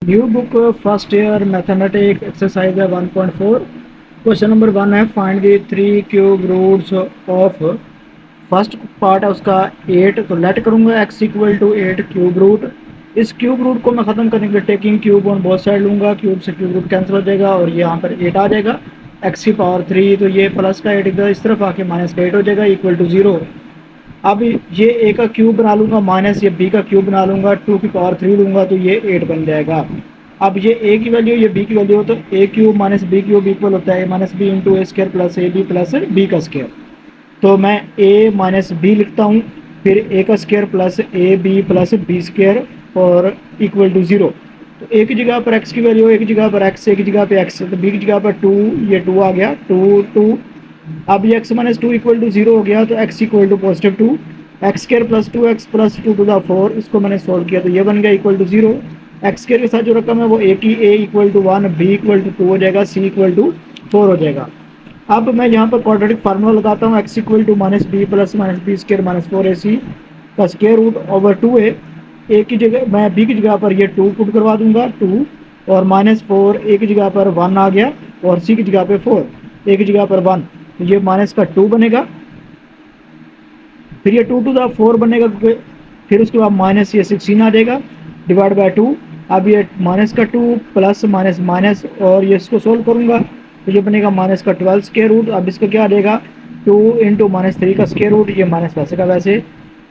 New book first year mathematics exercise है 1.4। Question number 1 है find the 3 cube roots of. First part है उसका 8, तो लेट करूंगा x equal to 8 cube root. इस क्यूब रूट को मैं ख़त्म करने के लिए taking cube on both side लूंगा, क्यूब से क्यूब रूट कैंसिल हो जाएगा और ये यहाँ पर 8 आ जाएगा x की पावर 3, तो ये प्लस का 8 इधर इस तरफ आके माइनस का 8 हो जाएगा इक्वल टू 0। अब ये a का क्यूब बना लूंगा माइनस ये b का क्यूब बना लूंगा, 2 की पावर 3 लूंगा तो ये 8 बन जाएगा। अब ये a की वैल्यू ये b की वैल्यू हो तो a cube minus b cube equal होता है a minus B into A square plus A B plus B का स्क्र। तो मैं a माइनस बी लिखता हूँ, फिर a का square plus A B plus B square और इक्वल टू 0। तो एक जगह पर x की वैल्यू, एक जगह पर x, एक जगह पे x, तो b की जगह पर 2, ये 2 आ गया 2 2। अब ये x minus two equal to 0 हो गया तो x equal to positive 2, X square plus 2x plus 2 to the 4, इसको मैंने सोल्व किया तो ये बन गया इक्वल टू 0। एक्स स्क्र के साथ जो रकम है वो a की a equal to 1, b equal to 2 हो जाएगा, c इक्वल टू 4 हो जाएगा। अब मैं यहाँ पर क्वाड्रेटिक फार्मूला लगाता हूँ, x equal to minus B plus minus B square minus 4ac का स्क्र रूट ओवर 2a। ए की जगह मैं b की जगह पर ये 2 पुट करवा दूंगा 2 और माइनस 4, ए की जगह पर 1 आ गया और c की जगह पर 4, ए की जगह पर 1, तो ये माइनस का 2 बनेगा, फिर ये 2 टू द 4 बनेगा, फिर उसके बाद माइनस ये 16 आ जाएगा डिवाइड बाय 2। अब ये माइनस का 2 प्लस माइनस माइनस और ये इसको सोल्व करूंगा तो ये बनेगा माइनस का 12 स्क्वायर रूट। अब इसका क्या आ जाएगा 2 इंटू माइनस 3 का स्क्वायर रूट, ये माइनस वैसे का वैसे।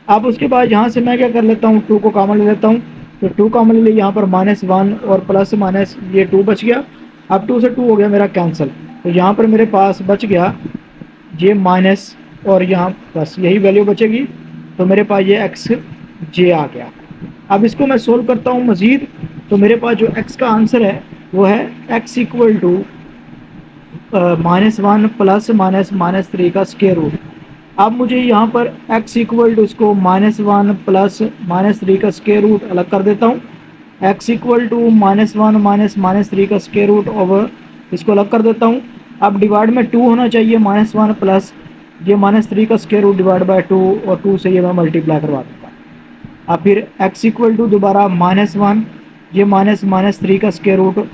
अब उसके बाद यहाँ से मैं क्या कर लेता हूँ 2 को कॉमन ले लेता हूँ, तो 2 कॉमन ले लिया, यहाँ पर माइनस 1 और प्लस माइनस ये 2 बच गया। अब 2 से 2 हो गया मेरा कैंसिल, तो यहाँ पर मेरे पास बच गया ये माइनस और यहाँ बस यही वैल्यू बचेगी, तो मेरे पास ये एक्स जे आ गया। अब इसको मैं सोल्व करता हूँ मज़ीद, तो मेरे पास जो एक्स का आंसर है वो है x equal to -1 plus minus minus 3 का स्क्वायर रूट। अब मुझे यहाँ पर x इक्वल टू इसको -1 प्लस माइनस 3 का स्क्वायर रूट अलग कर देता हूँ, x equal to -1 minus minus 3 का स्क्वायर रूट ओवर इसको अलग कर देता हूँ। अब डिवाइड में 2 होना चाहिए, -1 प्लस ये -3 का स्क्वायर रूट डिवाइड बाय 2 और 2 से ये मैं मल्टीप्लाई करवा दूँगा। अब फिर x इक्वल टू दोबारा -1, ये माइनस माइनस 3 का स्क्वायर रूट,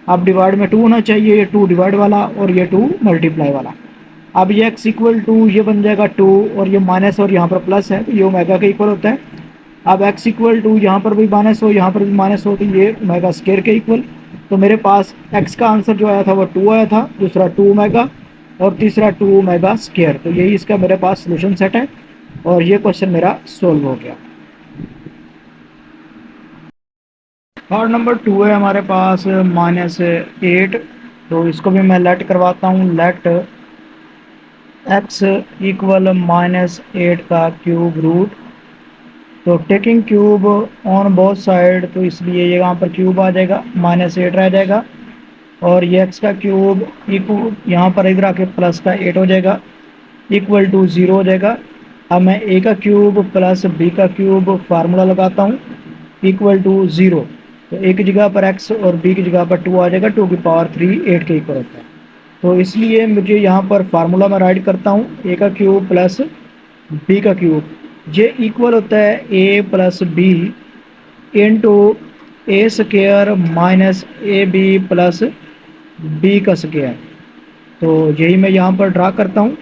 अब डिवाइड में 2 होना चाहिए, ये 2 डिवाइड वाला और ये 2 मल्टीप्लाई वाला। अब ये x इक्वल टू ये बन जाएगा 2 और ये माइनस और यहाँ पर प्लस है तो ये ओमेगा के इक्वल होता है। अब x इक्वल टू यहाँ पर भी माइनस हो यहाँ पर भी माइनस हो तो ये ओमेगा स्क्वायर के इक्वल। तो मेरे पास x का आंसर जो आया था वो 2 आया था, दूसरा 2 ओमेगा और तीसरा 2 ओमेगा स्क्वायर। तो यही इसका मेरे पास सोल्यूशन सेट है और ये क्वेश्चन मेरा सोल्व हो गया। पार्ट नंबर 2 है हमारे पास -8, तो इसको भी मैं लेट करवाता हूँ, लेट x इक्वल -8 का क्यूब रूट। तो taking cube on both side, तो इसलिए ये यहाँ पर क्यूब आ जाएगा, -8 रह जाएगा और ये x का क्यूब इक्वल यहाँ पर इधर आके प्लस का 8 हो जाएगा इक्वल टू 0 हो जाएगा। अब मैं a का क्यूब प्लस b का क्यूब फार्मूला लगाता हूँ इक्वल टू 0, तो a की जगह पर x और b की जगह पर 2 आ जाएगा, 2 की पावर 3 8 के इक्वल होता है। तो इसलिए मुझे यहाँ पर फार्मूला में राइट करता हूँ a का क्यूब प्लस b का क्यूब, ये इक्वल होता है a plus b into A square minus a B plus B का स्क्र। तो यही मैं यहाँ पर ड्रा करता हूँ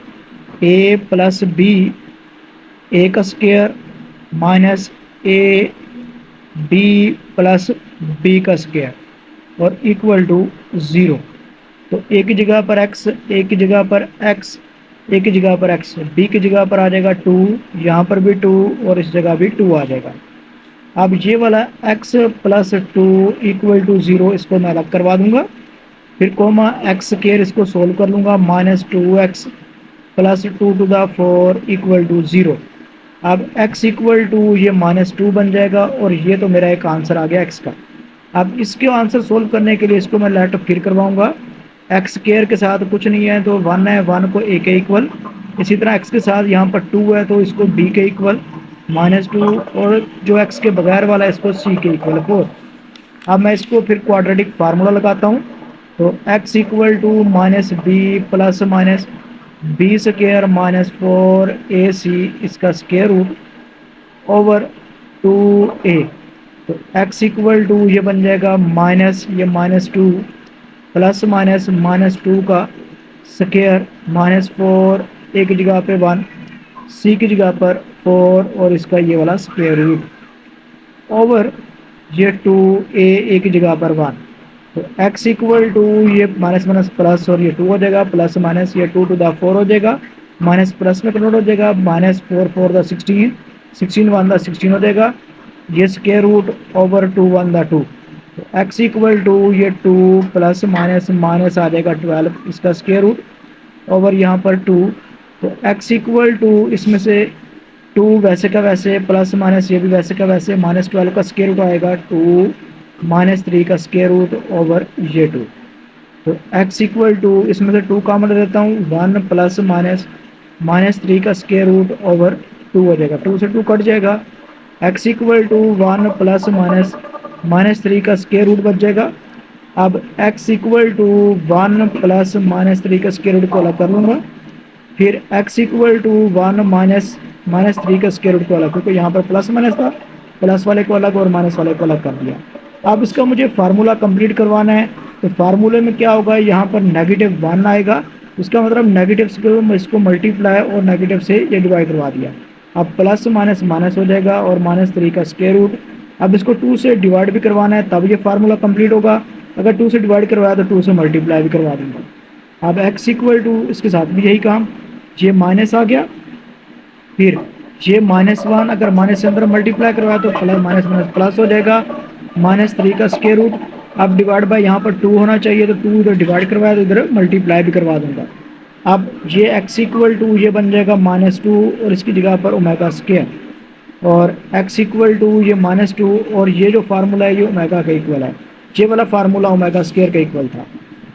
a प्लस बी ए का square minus a B plus B का स्क्र और इक्वल टू 0। तो ए की जगह पर x, ए की जगह पर x, ए की जगह पर x, b की जगह पर आ जाएगा 2, यहाँ पर भी 2 और इस जगह भी 2 आ जाएगा। अब ये वाला x प्लस 2 इक्वल टू 0 इसको मैं अलग करवा दूंगा, फिर कोमा एक्स स्क्वायर इसको सोल्व कर लूँगा, -2x plus 2 to the 4 equal to 0। अब x इक्वल टू ये -2 बन जाएगा और ये तो मेरा एक आंसर आ गया x का। अब इसके आंसर सोल्व करने के लिए इसको मैं लेट फिर करवाऊंगा, एक्स स्क्वायर के साथ कुछ नहीं है तो 1 है, 1 को a के इक्वल, इसी तरह x के साथ यहाँ पर 2 है तो इसको b के इक्वल -2 और जो x के बगैर वाला है इसको c के इक्वल 4। अब मैं इसको फिर क्वाड्रेटिक फार्मूला लगाता हूँ, तो x equal to minus B plus minus b square minus 4ac इसका स्क्वायर रूट ओवर 2a। तो x इक्वल टू ये बन जाएगा माइनस ये -2 प्लस माइनस -2 का स्क्वायर -4 a की जगह पे 1 c की जगह पर 4 और इसका ये वाला स्क्वायर रूट ओवर ये 2a की जगह पर 1। तो x इक्वल टू ये माइनस माइनस प्लस और ये 2 हो जाएगा प्लस माइनस ये 2 टू द 4 हो जाएगा माइनस प्लस में कन्वर्ट हो जाएगा -4 4 द 16 16 1 द 16 हो जाएगा ये स्क्वायर रूट ओवर 2 1 द 2। तो x इक्वल टू ये 2 प्लस माइनस माइनस आ जाएगा 12 इसका स्क्वायर रूट ओवर यहाँ पर 2। तो x इक्वल टू इसमें से 2 वैसे का वैसे प्लस माइनस ये भी वैसे का वैसे -12 का स्क्वायर रूट आएगा 2 -3 का स्क्वायर रूट ओवर ये 2। तो x इक्वल टू इसमें से 2 कॉमन ले लेता हूँ 1 प्लस माइनस -3 का स्क्वायर रूट ओवर 2 हो जाएगा 2 से 2 कट जाएगा x equal to 1 plus minus -3 का स्क्वायर रूट बच जाएगा। अब x इक्वल टू 1 प्लस -3 का स्क्वायर रूट को अलग कर लूँगा फिर x इक्वल टू 1 -3 का स्क्वायर रूट को अलग क्योंकि यहाँ पर प्लस माइनस था प्लस वाले को अलग और माइनस वाले को अलग कर दिया। अब इसका मुझे फार्मूला कंप्लीट करवाना है तो फार्मूले में क्या होगा यहाँ पर -1 आएगा उसका मतलब नेगेटिव से इसको मल्टीप्लाई और नेगेटिव से ये डिवाइड करवा दिया। अब प्लस माइनस माइनस हो जाएगा और -3 का स्क्वायर रूट। अब इसको 2 से डिवाइड भी करवाना है तब ये फार्मूला कंप्लीट होगा अगर 2 से डिवाइड करवाया तो 2 से मल्टीप्लाई भी करवा दूंगा। अब x इक्वल टू इसके साथ भी यही काम ये माइनस आ गया फिर ये -1 अगर माइनस से अंदर मल्टीप्लाई करवाया तो प्लस माइनस माइनस प्लस हो जाएगा -3 का स्क्वायर रूट। अब डिवाइड बाय यहाँ पर 2 होना चाहिए तो 2 इधर डिवाइड करवाया तो इधर मल्टीप्लाई भी करवा दूंगा। अब ये x इक्वल टू ये बन जाएगा -2 और इसकी जगह पर ओमेगा स्क्वायर और x इक्वल टू ये -2 और ये जो फार्मूला है ये ओमेगा का इक्वल है ये वाला फार्मूला ओमेगा स्क्वायर का इक्वल था।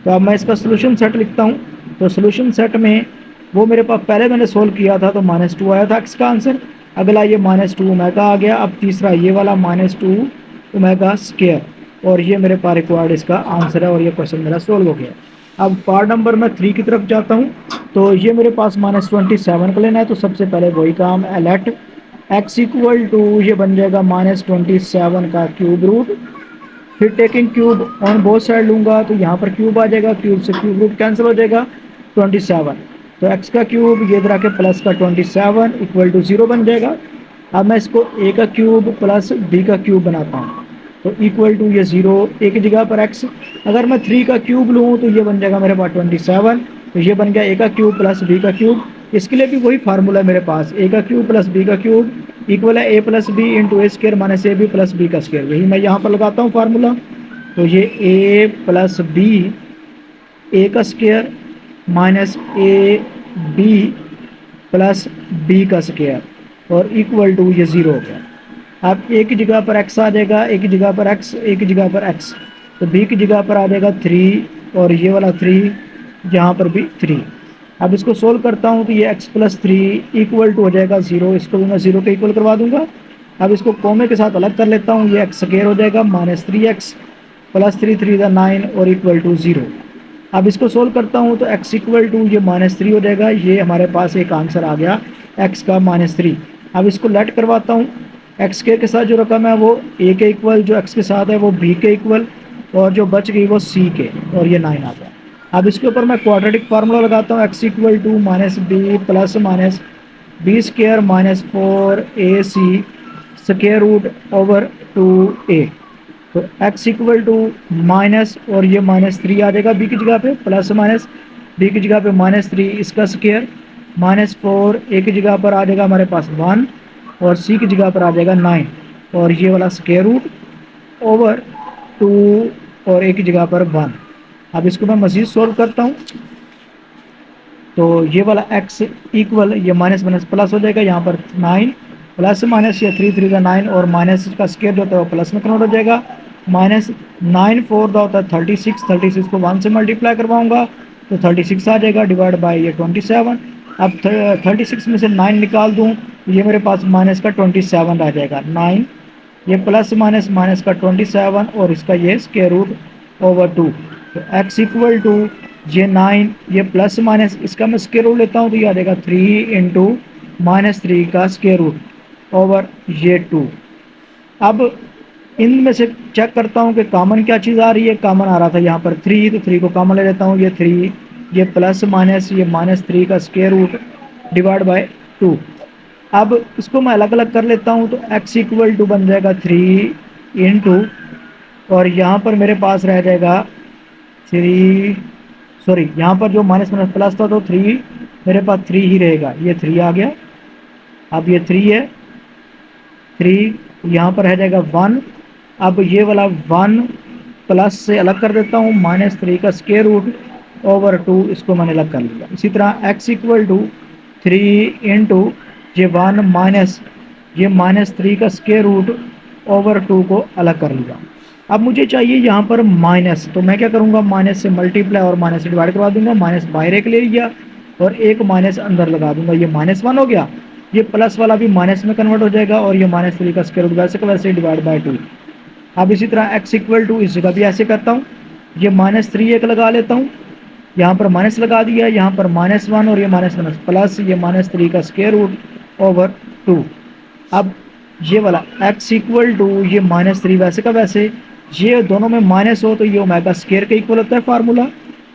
तो अब मैं इसका सोल्यूशन सेट लिखता हूँ तो सोल्यूशन सेट में वो मेरे पास पहले मैंने सोल्व किया था तो -2 आया था x का आंसर अगला ये -2 ओमेगा आ गया अब तीसरा ये वाला -2 ओमेगा स्क्वायर और ये मेरे पास रिक्वायर्ड इसका आंसर है और ये क्वेश्चन मेरा सोल्व हो गया। अब पार्ट नंबर मैं 3 की तरफ जाता हूँ तो ये मेरे पास -27 का लेना है तो सबसे पहले वही काम लेट x इक्वल टू ये बन जाएगा -27 का क्यूब रूट फिर taking cube on both side लूँगा तो यहाँ पर क्यूब आ जाएगा क्यूब से क्यूब रूट कैंसिल हो जाएगा 27 तो x का क्यूब ये इधर आके प्लस का 27 इक्वल टू 0 बन जाएगा। अब मैं इसको a का क्यूब प्लस b का क्यूब बनाता हूँ तो इक्वल टू ये 0 a की जगह पर x अगर मैं 3 का क्यूब लूँ तो ये बन जाएगा मेरे पास 27 तो ये बन गया a का क्यूब प्लस b का क्यूब। इसके लिए भी वही फार्मूला है मेरे पास a का क्यूब प्लस b का क्यूब इक्वल है a plus b into A square minus a B plus B का स्क्र यही मैं यहाँ पर लगाता हूँ फार्मूला। तो ये a प्लस बी ए का square minus a B plus B का स्क्वायर और इक्वल टू ये 0 हो गया। अब a की जगह पर x आ जाएगा a की जगह पर x a की जगह पर x तो b की जगह पर आ जाएगा 3 और ये वाला 3 यहाँ पर भी 3। अब इसको सोल्व करता हूँ तो ये x प्लस 3 इक्वल टू हो जाएगा 0 इसको भी मैं 0 के इक्वल करवा दूंगा। अब इसको कोमे के साथ अलग कर लेता हूँ ये x स्क्वायर हो जाएगा -3x प्लस 3 3 9 और इक्वल टू 0। अब इसको सोल्व करता हूँ तो x इक्वल टू ये -3 हो जाएगा ये हमारे पास एक आंसर आ गया x का -3। अब इसको लेट करवाता हूँ x स्क्वायर के साथ जो रकम है वो a के इक्वल जो x के साथ है वो b के इक्वल और जो बच गई वो c के और ये 9 आ गया। अब इसके ऊपर मैं क्वाड्रेटिक फार्मूला लगाता हूँ x equal to -b plus minus b square -4ac square root over 2a। तो x इक्वल टू माइनस और ये -3 आ जाएगा b की जगह पे प्लस माइनस b की जगह पे -3 इसका स्क्वायर -4 a की जगह पर आ जाएगा हमारे पास 1 और c की जगह पर आ जाएगा 9 और ये वाला स्क्वायर रूट ओवर 2 और a की जगह पर 1। अब इसको मैं मज़ीद सोल्व करता हूँ तो ये वाला x इक्वल ये माइनस माइनस प्लस हो जाएगा यहाँ पर 9 प्लस माइनस ये 3 3 का 9 और माइनस का स्क्वायर जो होता है वो प्लस में कन्वर्ट हो जाएगा -9 4 का होता है 36 36 को 1 से मल्टीप्लाई करवाऊंगा तो 36 आ जाएगा डिवाइड बाय ये 27। अब 36 में से 9 निकाल दूँ तो ये मेरे पास माइनस का 27 आ जाएगा 9 ये प्लस माइनस माइनस का 27 और इसका ये स्क्वायर रूट ओवर 2। तो x इक्वल टू ये 9 ये प्लस माइनस इसका मैं स्क्वायर रूट लेता हूँ तो ये आ जाएगा 3 इंटू -3 का स्क्वायर रूट ओवर ये 2। अब इनमें से चेक करता हूँ कि कॉमन क्या चीज़ आ रही है। कॉमन आ रहा था यहाँ पर 3, तो 3 को कॉमन ले लेता हूँ। ये 3, ये प्लस माइनस, ये -3 का स्क्वायर रूट डिवाइड बाय 2। अब इसको मैं अलग अलग कर लेता हूँ, तो x इक्वल टू बन जाएगा 3 इंटू, और यहाँ पर मेरे पास रह जाएगा 3, सॉरी यहाँ पर जो माइनस माइनस प्लस था तो 3, मेरे पास 3 ही रहेगा। ये 3 आ गया। अब ये 3 है, 3 यहाँ पर रह जाएगा 1। अब ये वाला 1 प्लस से अलग कर देता हूँ, -3 का स्क्वायर रूट ओवर 2, इसको मैंने अलग कर लिया। इसी तरह x इक्वल टू 3 इंटू ये 1 माइनस ये -3 का स्क्वायर रूट ओवर 2 को अलग कर लिया। अब मुझे चाहिए यहाँ पर माइनस, तो मैं क्या करूँगा, माइनस से मल्टीप्लाई और माइनस से डिवाइड करवा दूंगा। माइनस बाहर एक ले लिया और एक माइनस अंदर लगा दूंगा। ये -1 हो गया, ये प्लस वाला भी माइनस में कन्वर्ट हो जाएगा, और ये -3 का स्क्वायर रूट वैसे का वैसे डिवाइड बाय 2। अब इसी तरह x इक्वल टू इस जगह भी ऐसे करता हूँ। ये -3 एक लगा लेता हूँ, यहाँ पर माइनस लगा दिया, यहाँ पर -1 और ये माइनस माइनस प्लस ये -3 का स्क्वायर रूट ओवर 2। अब ये वाला x इक्वल टू ये -3 वैसे का वैसे, ये दोनों में माइनस हो तो ये ओमेगा स्क्वायर के इक्वल होता है फार्मूला।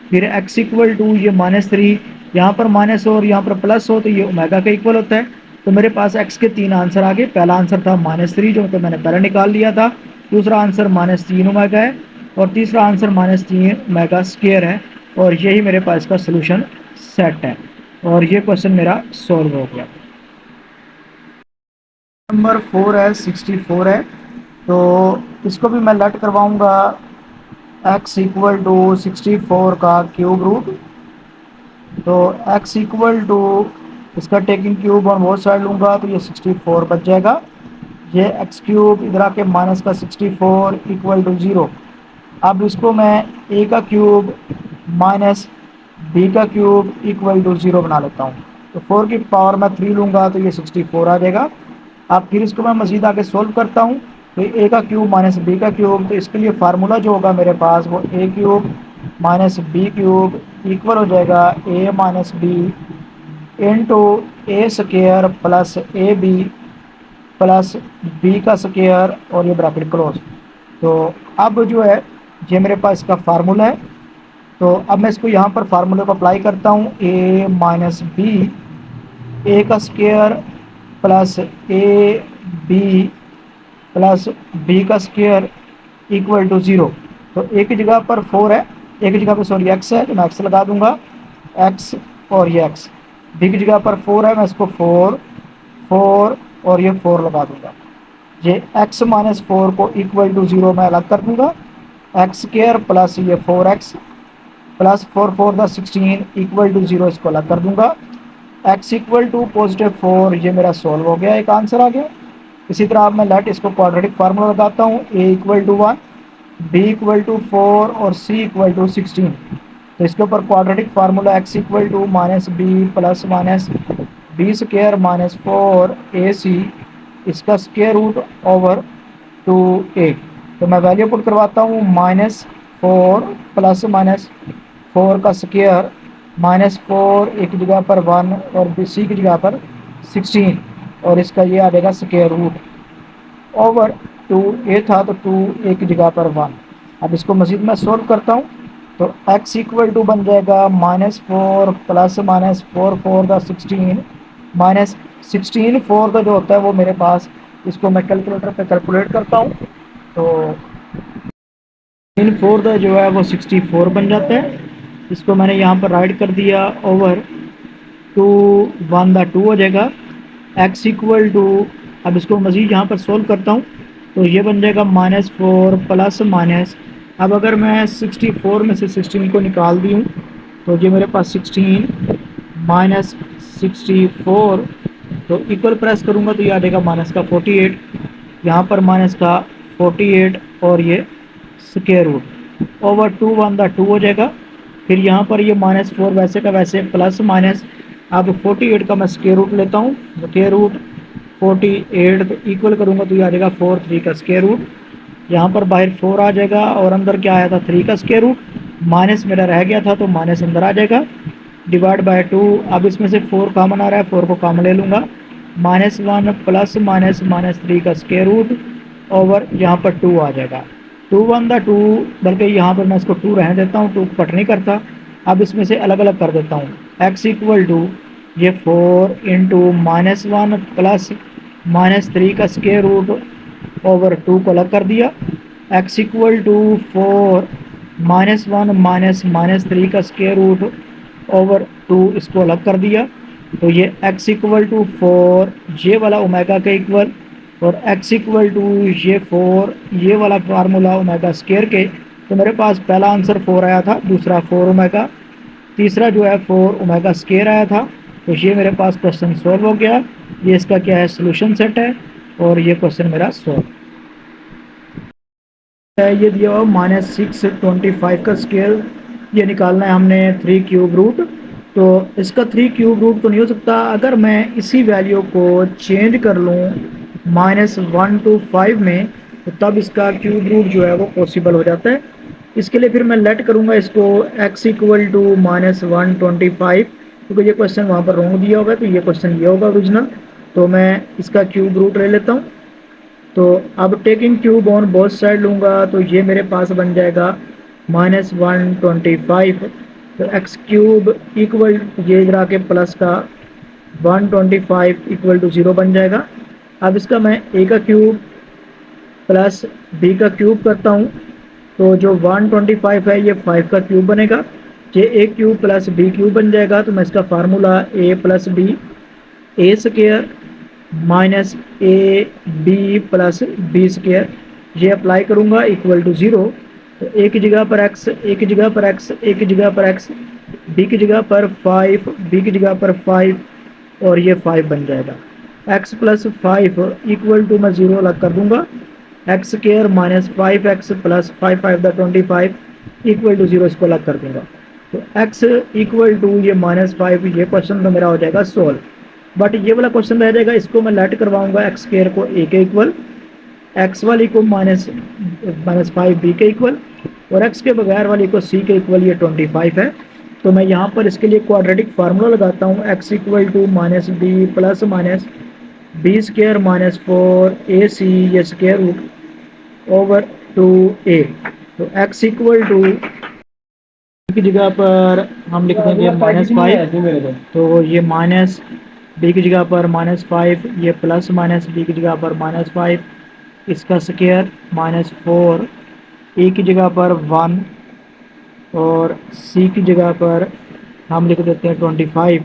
फिर x इक्वल टू ये -3 यहाँ पर माइनस हो और यहाँ पर प्लस हो तो ये ओमेगा का इक्वल होता है। तो मेरे पास x के 3 आंसर आ गए। पहला आंसर था -3 जो कि मैंने पहले निकाल लिया था, दूसरा आंसर -3 ओमेगा है, और तीसरा आंसर -3 ओमेगा स्क्वायर है। और यही मेरे पास का सोल्यूशन सेट है, और ये क्वेश्चन मेरा सॉल्व हो गया। नंबर 4 है, 64 है, तो इसको भी मैं लेट करवाऊंगा x इक्वल टू 64 का क्यूब रूट। तो x इक्वल टू इसका taking cube on both side लूँगा तो ये 64 बच जाएगा। ये x क्यूब इधर आके माइनस का 64 इक्वल टू 0। अब इसको मैं a का क्यूब माइनस b का क्यूब इक्वल टू 0 बना लेता हूँ। तो 4 की पावर मैं 3 लूँगा तो ये 64 आ जाएगा। अब फिर इसको मैं मज़ीद आगे सोल्व करता हूँ, तो a का क्यूब माइनस b का क्यूब, तो इसके लिए फार्मूला जो होगा मेरे पास वो a cube minus b cube equal हो जाएगा a minus B into a square plus A B plus B का स्क्वायर और ये ब्रैकेट क्लोज। तो अब जो है ये मेरे पास इसका फार्मूला है। तो अब मैं इसको यहाँ पर फार्मूले को अप्लाई करता हूँ, a माइनस बी ए का square plus A B plus B का स्क्वायर इक्वल टू 0। तो एक की जगह पर 4 है, एक की जगह पर सॉरी x है, तो मैं x लगा दूंगा, x और ये x। बी की जगह पर 4 है, मैं इसको 4 4 और ये 4 लगा दूंगा। ये x माइनस 4 को इक्वल टू 0 मैं अलग कर दूंगा, एक्स स्क्वायर प्लस ये 4x plus 4 4 the 16 equal to 0 इसको अलग कर दूंगा। x इक्वल टू +4, ये मेरा सॉल्व हो गया, एक आंसर आ गया। इसी तरह अब मैं लेट इसको क्वाड्रेटिक फार्मूला लगाता हूँ, a equal to 1 b equal to 4 और c इक्वल टू 16। तो इसके ऊपर quadratic formula x equal to minus B plus minus b square minus 4ac इसका स्क्वायर रूट ओवर 2a। तो मैं वैल्यू पुट करवाता हूँ, -4 प्लस माइनस 4 का स्क्वायर -4 एक की जगह पर 1 और सी की जगह पर 16, और इसका ये आ जाएगा स्क्वायर रूट ओवर 2a था तो 2 एक की जगह पर 1। अब इसको मज़ीद मैं सॉल्व करता हूँ, तो x इक्वल टू बन जाएगा -4 प्लस माइनस 4 4 द 16 माइनस 16 4 का जो होता है वो मेरे पास, इसको मैं कैलकुलेटर पे कैलकुलेट करता हूँ, तो 4 का जो है वो 64 बन जाता है। इसको मैंने यहाँ पर राइट कर दिया ओवर 2 1 द 2 हो जाएगा। x इक्वल टू, अब इसको मज़ीद यहाँ पर सोल्व करता हूँ, तो ये बन जाएगा -4 प्लस माइनस, अब अगर मैं 64 में से 16 को निकाल दी हूँ तो ये मेरे पास 16 माइनस 64, तो इक्वल प्रेस करूँगा तो ये आ जाएगा माइनस का 48, यहाँ पर माइनस का 48 और ये स्क्वायर रूट ओवर 2 1 द 2 हो जाएगा। फिर यहाँ पर ये -4 वैसे का वैसे प्लस माइनस, अब 48 का मैं स्क्वायर रूट लेता हूँ, स्क्वायर रूट 48 तो इक्वल करूँगा तो ये आ जाएगा 4 3 का स्क्वायर रूट, यहाँ पर बाहर 4 आ जाएगा और अंदर क्या आया था 3 का स्क्वायर रूट, माइनस मेरा रह गया था तो माइनस अंदर आ जाएगा डिवाइड बाय 2। अब इसमें से 4 कॉमन आ रहा है, 4 को कॉमन ले लूँगा, -1 प्लस माइनस -3 का स्क्वायर रूट ओवर यहाँ पर 2 आ जाएगा। 2 1 2, बल्कि यहाँ पर मैं इसको 2 रहने देता हूँ, 2 कट नहीं करता। अब इसमें से अलग अलग कर देता हूँ। x इक्वल टू ये 4 इंटू -1 प्लस -3 का स्क्वायर रूट ओवर 2 को अलग कर दिया। x इक्वल टू 4 -1 माइनस 3 का स्क्वायर रूट ओवर 2 इसको अलग कर दिया। तो ये x इक्वल टू 4 ये वाला ओमेगा के इक्वल, और x इक्वल टू ये 4 ये वाला फार्मूला ओमेगा स्क्वायर के। तो मेरे पास पहला आंसर 4 आया था, दूसरा 4 ओमेगा, तीसरा जो है 4 ओमेगा स्क्वायर आया था। तो ये मेरे पास क्वेश्चन सॉल्व हो गया। ये इसका क्या है, सोल्यूशन सेट है, और ये क्वेश्चन मेरा सॉल्व है। ये दिया हुआ -625 का स्केल, ये निकालना है हमने 3 क्यूब रूट। तो इसका 3 क्यूब रूट तो नहीं हो सकता, अगर मैं इसी वैल्यू को चेंज कर लूँ -1 to 5 में, तो तब इसका क्यूब रूट जो है वो पॉसिबल हो जाता है। इसके लिए फिर मैं लेट करूँगा इसको x इक्वल टू -125, क्योंकि ये क्वेश्चन वहाँ पर रॉन्ग दिया होगा, तो ये क्वेश्चन ये होगा ओरिजिनल। तो मैं इसका क्यूब रूट ले लेता हूँ। तो अब taking cube on both side लूँगा, तो ये मेरे पास बन जाएगा -125। तो एक्स क्यूब इक्वल ये इधर आके प्लस का 125 इक्वल टू 0 बन जाएगा। अब इसका मैं ए का क्यूब प्लस बी का क्यूब करता हूँ, तो जो 125 है ये 5 का क्यूब बनेगा। ये a cube plus b cube बन जाएगा। तो मैं इसका formula a plus b a square minus a B plus b square ये अप्लाई करूँगा इक्वल टू 0। तो ए की जगह पर x, ए की जगह पर x, ए की जगह पर x, बी की जगह पर 5, बी की जगह पर 5, और ये 5 बन जाएगा। x प्लस 5 इक्वल टू मैं 0 अलग कर दूंगा, x square minus 5x plus 5 5 25 equal to 0 इसको अलग कर दूंगा। तो x इक्वल टू ये -5, ये क्वेश्चन तो मेरा हो जाएगा सोल्व। बट ये वाला क्वेश्चन रह जाएगा, इसको मैं लेट करवाऊंगा एक्स स्क्वायर को ए के इक्वल, एक्स वाली को -5 बी के इक्वल, और एक्स के बगैर वाली को सी के इक्वल, ये 25 है। तो मैं यहाँ पर इसके लिए क्वाड्रेटिक फार्मूला लगाता हूँ, x equal to minus B plus minus b square minus 4ac ये स्क्वायर रूट ओवर 2a। तो x इक्वल टू की जगह पर हम लिख देंगे -5, तो ये माइनस बी की जगह पर -5, ये प्लस माइनस बी की जगह पर -5, इसका स्क्वायर -4, ए की जगह पर 1, और सी की जगह पर हम लिख देते हैं 25,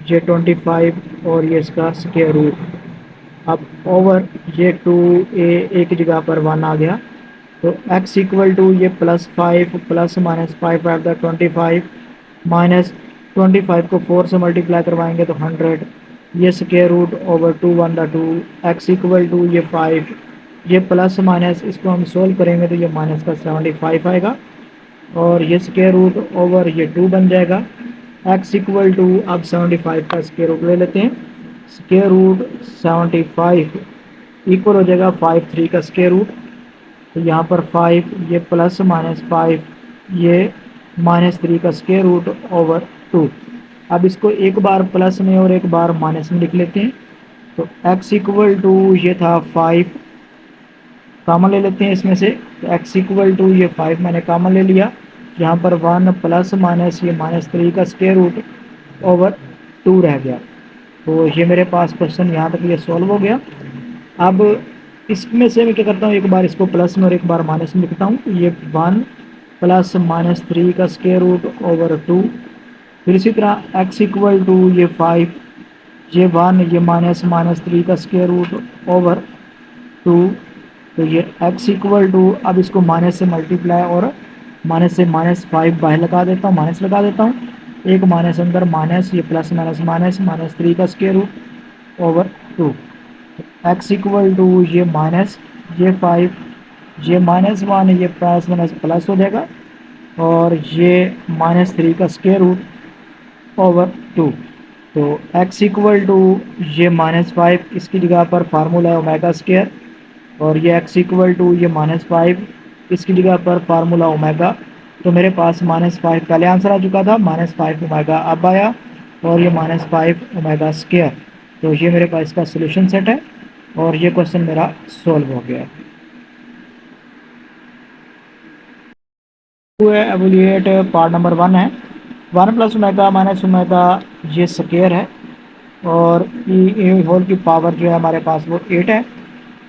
ये 25, और ये इसका स्क्वायर रूट। अब ओवर ये 2a की जगह पर 1 आ गया। तो x इक्वल टू ये +5 प्लस माइनस 5 5 25 माइनस 25 को 4 से मल्टीप्लाई करवाएंगे तो 100, ये square root over 2 1 2, x equal to ये 5, ये प्लस माइनस इसको हम सोल्व करेंगे तो ये माइनस का 75 आएगा, और ये स्क्वायर रूट ओवर ये 2 बन जाएगा। x इक्वल टू अब 75 का स्क्वायर रूट ले लेते हैं, स्क्वायर रूट 75 इक्वल हो जाएगा 5 3 का स्क्वायर रूट। तो यहाँ पर 5, ये प्लस -5, ये -3 का स्क्वायर रूट ओवर 2। अब इसको एक बार प्लस में और एक बार माइनस में लिख लेते हैं। तो x इक्वल टू ये था 5, कॉमन ले लेते हैं इसमें से, तो x इक्वल टू ये 5 मैंने कॉमन ले लिया, यहाँ पर 1 प्लस माइनस ये -3 का स्क्वायर रूट ओवर 2 रह गया। तो ये मेरे पास क्वेश्चन यहाँ तक ये सॉल्व हो गया। अब इसमें से मैं क्या करता हूँ, एक बार इसको प्लस में और एक बार माइनस में लिखता हूँ। ये 1 प्लस -3 का स्क्वायर रूट ओवर 2, फिर इसी तरह x इक्वल टू ये 5, ये 1, ये -3 का स्क्वायर रूट ओवर 2। तो ये x इक्वल टू, अब इसको माइनस से मल्टीप्लाई और माइनस से -5 बाहर लगा देता हूँ, माइनस लगा देता हूँ, एक माइनस अंदर माइनस, ये प्लस माइनस माइनस -3 का square root over 2। x equal to ये माइनस, ये 5, ये -1, ये प्लस माइनस प्लस हो जाएगा, और ये -3 का स्क्वायर रूट ओवर 2। तो x इक्वल टू ये -5, इसकी जगह पर फार्मूला है ओमेगा स्क्वायर, और ये x इक्वल टू ये -5, इसकी जगह पर फार्मूला ओमेगा। तो मेरे पास -5 पहले आंसर आ चुका था, -5 ओमेगा अब आया, और ये -5 ओमेगा स्क्वायर। तो ये मेरे पास इसका सोल्यूशन सेट है, और ये क्वेश्चन मेरा सॉल्व हो गया। है एवोल्यूएट पार्ट नंबर 1 है 1 प्लस ओमेगा माइनस ओमेगा ये स्केयर है और ई होल की पावर जो है हमारे पास वो 8 है।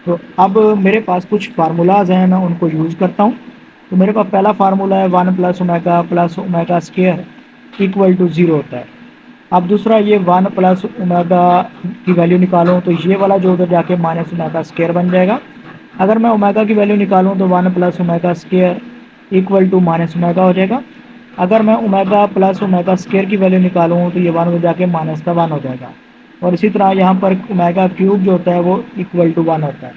तो अब मेरे पास कुछ फार्मूलाज हैं, मैं उनको यूज़ करता हूँ। तो मेरे पास पहला फार्मूला है 1 plus omega square equal to 0 होता है। अब दूसरा ये 1 प्लस ओमेगा की वैल्यू निकालूँ तो ये वाला जो उधर जाके माइनस ओमेगा स्केयर बन जाएगा। अगर मैं ओमेगा की वैल्यू निकालूँ तो 1 plus omega square equal to minus omega हो जाएगा। अगर मैं ओमेगा प्लस ओमेगा स्केयर की वैल्यू निकालूँ तो ये 1 हो जाके माइनस का 1 हो जाएगा। और इसी तरह यहाँ पर ओमेगा क्यूब जो होता है वो इक्वल टू 1 होता है।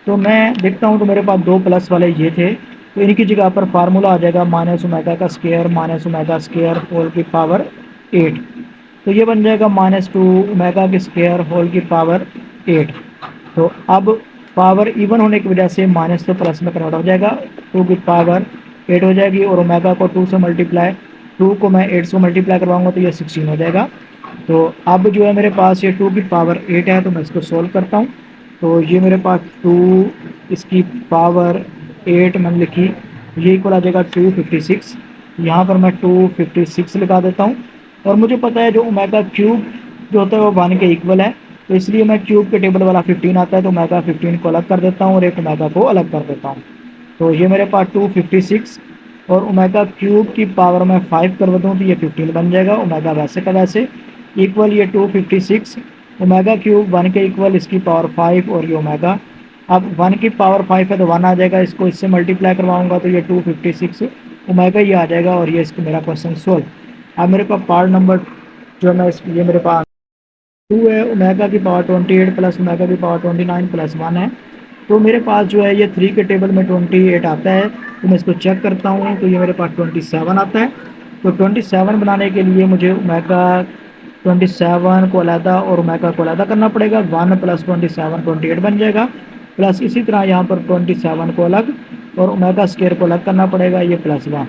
तो मैं देखता हूँ तो मेरे पास दो प्लस वाले ये थे, तो इनकी जगह पर फार्मूला आ जाएगा माइनस ओमेगा का square minus omega square whole की पावर 8। तो ये बन जाएगा -2 ओमेगा की स्क्वायर होल की पावर 8। तो अब पावर इवन होने की वजह से माइनस तो प्लस में कन्वर्ट हो जाएगा, 2 की पावर 8 हो जाएगी और ओमेगा को 2 से मल्टीप्लाई 2 को मैं 8 से मल्टीप्लाई करवाऊंगा तो ये 16 हो जाएगा। तो अब जो है मेरे पास ये 2 की पावर 8 है, तो मैं इसको सोल्व करता हूँ। तो ये मेरे पास 2 इसकी पावर 8 मैंने लिखी, ये इक्वल आ जाएगा 256। यहाँ पर मैं 256 लगा देता हूँ। और मुझे पता है जो ओमेगा क्यूब जो होता है वो 1 के इक्वल है, तो इसलिए मैं क्यूब के टेबल वाला 15 आता है तो ओमेगा 15 को अलग कर देता हूँ और एक ओमेगा को अलग कर देता हूँ। तो ये मेरे पास 256 और ओमेगा क्यूब की पावर में 5 कर दूँ तो ये 15 बन जाएगा। ओमेगा वैसे का वैसे इक्वल ये 256 ओमेगा क्यूब 1 के इक्वल इसकी पावर 5 और ये ओमेगा। अब 1 की पावर 5 है तो 1 आ जाएगा, इसको इससे मल्टीप्लाई करवाऊंगा तो ये 256 ओमेगा ये आ जाएगा और ये इसको मेरा क्वेश्चन सोल्व। अब मेरे पास पार्ट नंबर जो है मैं ये मेरे पास 2 है ओमेगा की पावर 28 प्लस ओमेगा की पावर 29 प्लस 1 है। तो मेरे पास जो है ये 3 के टेबल में 28 आता है, तो मैं इसको चेक करता हूँ तो ये मेरे पास 27 आता है। तो 27 बनाने के लिए मुझे ओमेगा 27 को अलहदा और ओमेगा को अलहदा करना पड़ेगा। 1 प्लस 27 28 बन जाएगा, प्लस इसी तरह यहाँ पर 27 को अलग और ओमेगा स्केयर को अलग करना पड़ेगा, ये प्लस 1।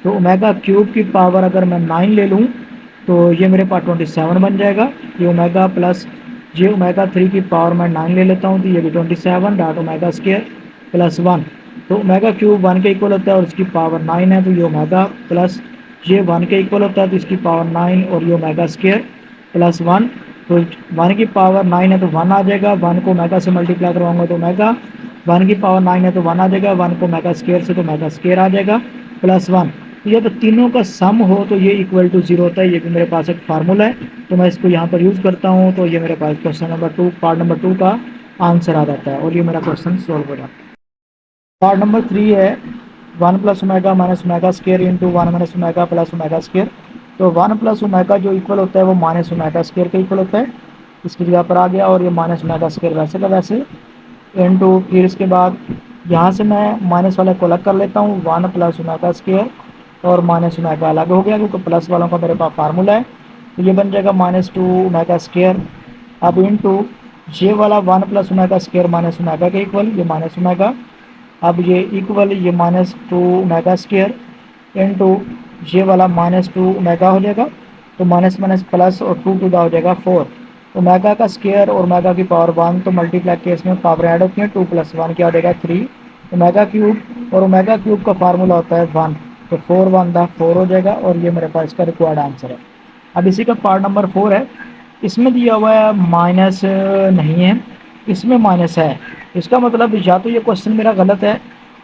तो ओमेगा क्यूब की पावर अगर मैं 9 ले लूँ तो ये मेरे पास 27 बन जाएगा। ये ओमेगा प्लस ये ओमेगा 3 की पावर मैं 9 ले लेता हूँ तो ये भी 27 डॉट ओमेगा स्केयर प्लस 1। तो ओमेगा क्यूब 1 के इक्वल होता है और इसकी पावर 9 है, तो ये ओमेगा प्लस ये 1 के इक्वल होता है तो इसकी पावर 9 और ये ओमेगा स्केयर प्लस 1। तो 1 की पावर 9 है तो 1 आ जाएगा, 1 को ओमेगा से मल्टीप्लाई करवाऊंगा तो ओमेगा 1 की पावर 9 है तो 1 आ जाएगा, 1 को ओमेगा स्केयर से तो ओमेगा स्केयर आ जाएगा प्लस 1। तो ये तो तीनों का सम हो तो ये इक्वल टू 0 होता है। ये भी मेरे पास एक फार्मूला है, तो मैं इसको यहाँ पर यूज़ करता हूँ। तो ये मेरे पास क्वेश्चन नंबर 2 पार्ट नंबर 2 का आंसर आ जाता है और ये मेरा क्वेश्चन सॉल्व हो जाता है। पार्ट नंबर 3 है 1 plus omega minus omega square into 1 minus omega plus omega square. तो 1 प्लस ओमेगा जो इक्वल होता है वो माइनस ओमेगा स्केयर के इक्वल होता है, इसकी जगह पर आ गया। और ये माइनस ओमेगा स्केयर वैसे का वैसे इंटू फिर इसके बाद यहाँ से मैं माइनस वाले को अलग कर लेता हूँ, 1 प्लस ओमेगा स्केयर और माइनस ओमेगा अलग हो गया क्योंकि प्लस वालों का मेरे पास फार्मूला है। तो ये बन जाएगा -2 ओमेगा स्केयर। अब इंटू ये वाला 1 plus omega square minus omega के इक्वल, ये माइनस ओमेगा। अब ये इक्वल ये -2 ओमेगा स्केयर इंटू ये वाला -2 ओमेगा हो जाएगा। तो माइनस माइनस प्लस और 2 टू द हो जाएगा 4। ओमेगा का स्केयर और ओमेगा की पावर 1 तो मल्टीप्लाई केस में पावर ऐड होती है, 2 प्लस 1 क्या हो जाएगा 3 ओमेगा क्यूब और ओमेगा क्यूब का फार्मूला होता है 1। तो 4 1 दा 4 हो जाएगा और ये मेरे पास इसका रिक्वायर्ड आंसर है। अब इसी का पार्ट नंबर 4 है, इसमें दिया हुआ है माइनस नहीं है, इसमें माइनस है। इसका मतलब या तो ये क्वेश्चन मेरा गलत है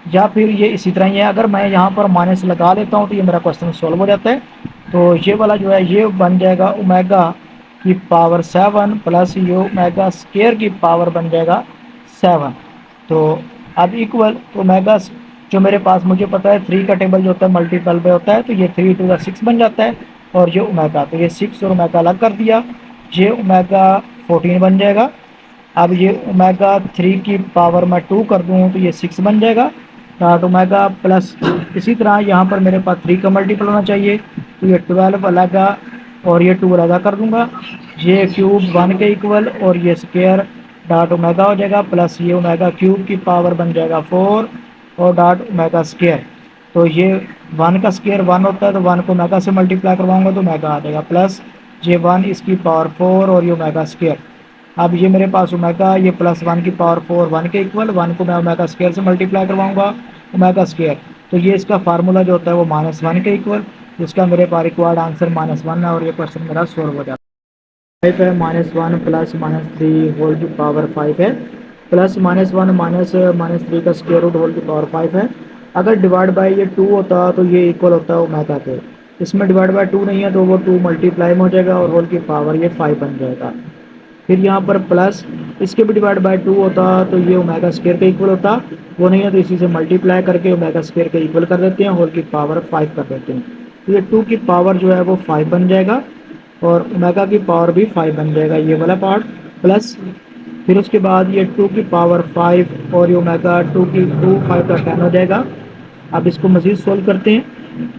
या फिर ये इसी तरह ही है। अगर मैं यहाँ पर माइनस लगा लेता हूँ तो ये मेरा क्वेश्चन सॉल्व हो जाता है। तो ये वाला जो है ये बन जाएगा ओमेगा की पावर 7 प्लस ये ओमेगा स्केयर की पावर बन जाएगा 7। तो अब इक्वल ओमेगा जो मेरे पास मुझे पता है 3 का टेबल जो होता है मल्टीपल में होता है, तो ये 3 टू द 6 बन जाता है और ये ओमेगा, तो ये 6 और ओमेगा अलग कर दिया, ये ओमेगा 14 बन जाएगा। अब ये ओमेगा 3 की पावर मैं 2 कर दूँ तो ये 6 बन जाएगा डॉट ओमेगा प्लस इसी तरह यहाँ पर मेरे पास 3 का मल्टीपल होना चाहिए, तो ये 12 अलग और ये 2 अलग कर दूंगा। ये क्यूब 1 के इक्वल और ये स्केयर डॉट ओमेगा हो जाएगा प्लस ये ओमेगा क्यूब की पावर बन जाएगा 4 और डॉट ओमेगा स्केयर। तो ये 1 का स्केयर 1 होता है तो 1 को ओमेगा से मल्टीप्लाई करवाऊंगा तो ओमेगा आ जाएगा प्लस ये 1 इसकी पावर 4 और ये ओमेगा स्केयर। अब ये मेरे पास ओमेगा ये प्लस 1 की पावर 4 1 के इक्वल, 1 को मैं ओमेगा स्केयर से मल्टीप्लाई करवाऊंगा ओमेगा स्केयर। तो ये इसका फार्मूला जो होता है वो -1 के इक्वल, जिसका मेरे पास रिक्वायर्ड आंसर -1 है और ये क्वेश्चन मेरा सॉल्व हो जाता है। 5 है -1 प्लस -3 होल की पावर 5 है, प्लस -1 -3 का स्क्वायर रूट होल की पावर 5 है। अगर डिवाइड बाय ये 2 होता तो ये इक्वल होता है ओमेगा के। इसमें डिवाइड बाय 2 नहीं है तो वो 2 मल्टीप्लाई में हो जाएगा और होल की पावर ये 5 बन जाएगा। फिर यहाँ पर प्लस इसके भी डिवाइड बाय 2 होता तो ये ओमेगा स्क्वायर के इक्वल होता, वो नहीं है तो इसी से मल्टीप्लाई करके ओमेगा स्क्वायर के इक्वल कर देते हैं, होल की पावर 5 कर देते हैं। तो ये 2 की पावर जो है वो 5 बन जाएगा और ओमेगा की पावर भी 5 बन जाएगा, ये वाला पार्ट। प्लस फिर उसके बाद ये 2 की पावर 5 और ये ओमेगा 2 की 2 5 का 10 हो जाएगा। अब इसको मज़ीद सोल्व करते हैं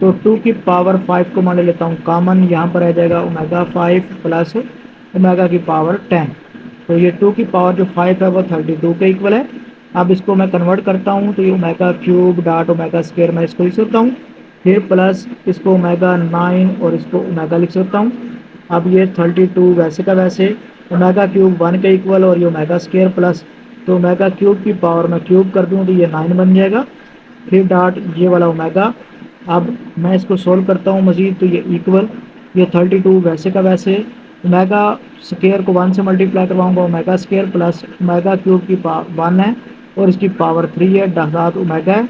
तो 2 की पावर 5 को मान लेता हूँ कॉमन, यहाँ पर आ जाएगा ओमेगा 5 प्लस ओमेगा की पावर 10। तो ये 2 की पावर जो 5 है वो 32 के इक्वल है। अब इसको मैं कन्वर्ट करता हूँ तो ये omega cube dot omega square मैं इसको लिख सकता हूँ, फिर प्लस इसको ओमेगा 9 और इसको ओमेगा लिख सकता हूँ। अब ये 32 वैसे का वैसे, ओमेगा क्यूब 1 के इक्वल और ये ओमेगा स्क्वायर प्लस, तो ओमेगा क्यूब की पावर मैं क्यूब कर दूँ तो ये 9 बन जाएगा, फिर डॉट ये वाला ओमेगा। अब मैं इसको सोल्व करता हूँ मज़ीद तो ये इक्वल, ये 32 वैसे का वैसे, ओमेगा स्क्वायर को 1 से मल्टीप्लाई करवाऊंगा, omega square plus omega cube की 1 है और इसकी पावर 3 है, 10 ओमेगा है।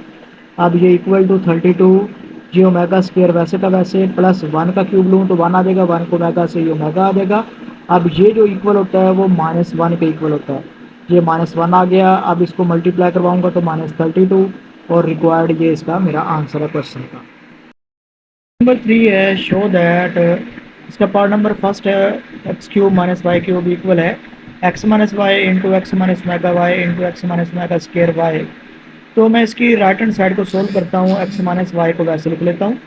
अब ये इक्वल टू 32 जी ओमेगा स्क्वायर वैसे का वैसे प्लस 1 का क्यूब लूँ तो 1 आ जाएगा, 1 को ओमेगा से ये ओमेगा आ जाएगा। अब ये जो इक्वल होता है वो -1 के इक्वल होता है, ये -1 आ गया। अब इसको मल्टीप्लाई करवाऊंगा तो -32 और रिक्वायर्ड ये इसका मेरा आंसर है क्वेश्चन का। नंबर 3 है शो दैट, इसका पार्ट नंबर फर्स्ट है x cube minus y cube equal है x minus y into x minus omega y into x minus omega square y. तो मैं इसकी राइट हैंड साइड को सोल्व करता हूँ, एक्स माइनस वाई को वैसे लिख लेता हूँ,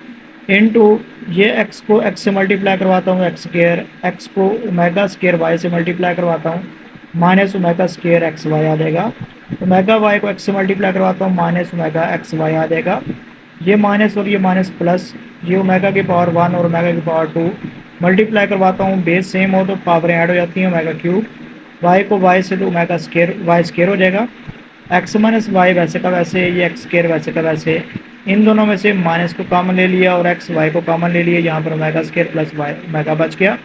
इनटू ये एक्स को एक्स से मल्टीप्लाई करवाता हूँ एक्स स्क्वायर, एक्स को ओमेगा स्क्वायर वाई से मल्टीप्लाई करवाता हूँ, minus omega square x y आ जाएगा। ओमेगा वाई को एक्स से मल्टीप्लाई करवाता हूँ, माइनस ओमेगा एक्स वाई आ जाएगा। ये माइनस और ये माइनस प्लस, ये ओमेगा की पावर 1 और ओमेगा की पावर 2 मल्टीप्लाई करवाता हूँ, बेस सेम हो तो पावर ऐड हो जाती है, ओमेगा क्यूब वाई को वाई से तो ओमेगा स्क्वायर वाई स्क्वायर हो जाएगा, एक्स माइनस वाई वैसे का वैसे, ये एक्स स्क्वायर वैसे का वैसे, इन दोनों में से माइनस को कॉमन ले लिया और एक्स वाई को कॉमन ले लिया, यहाँ पर omega square plus y omega बच गया।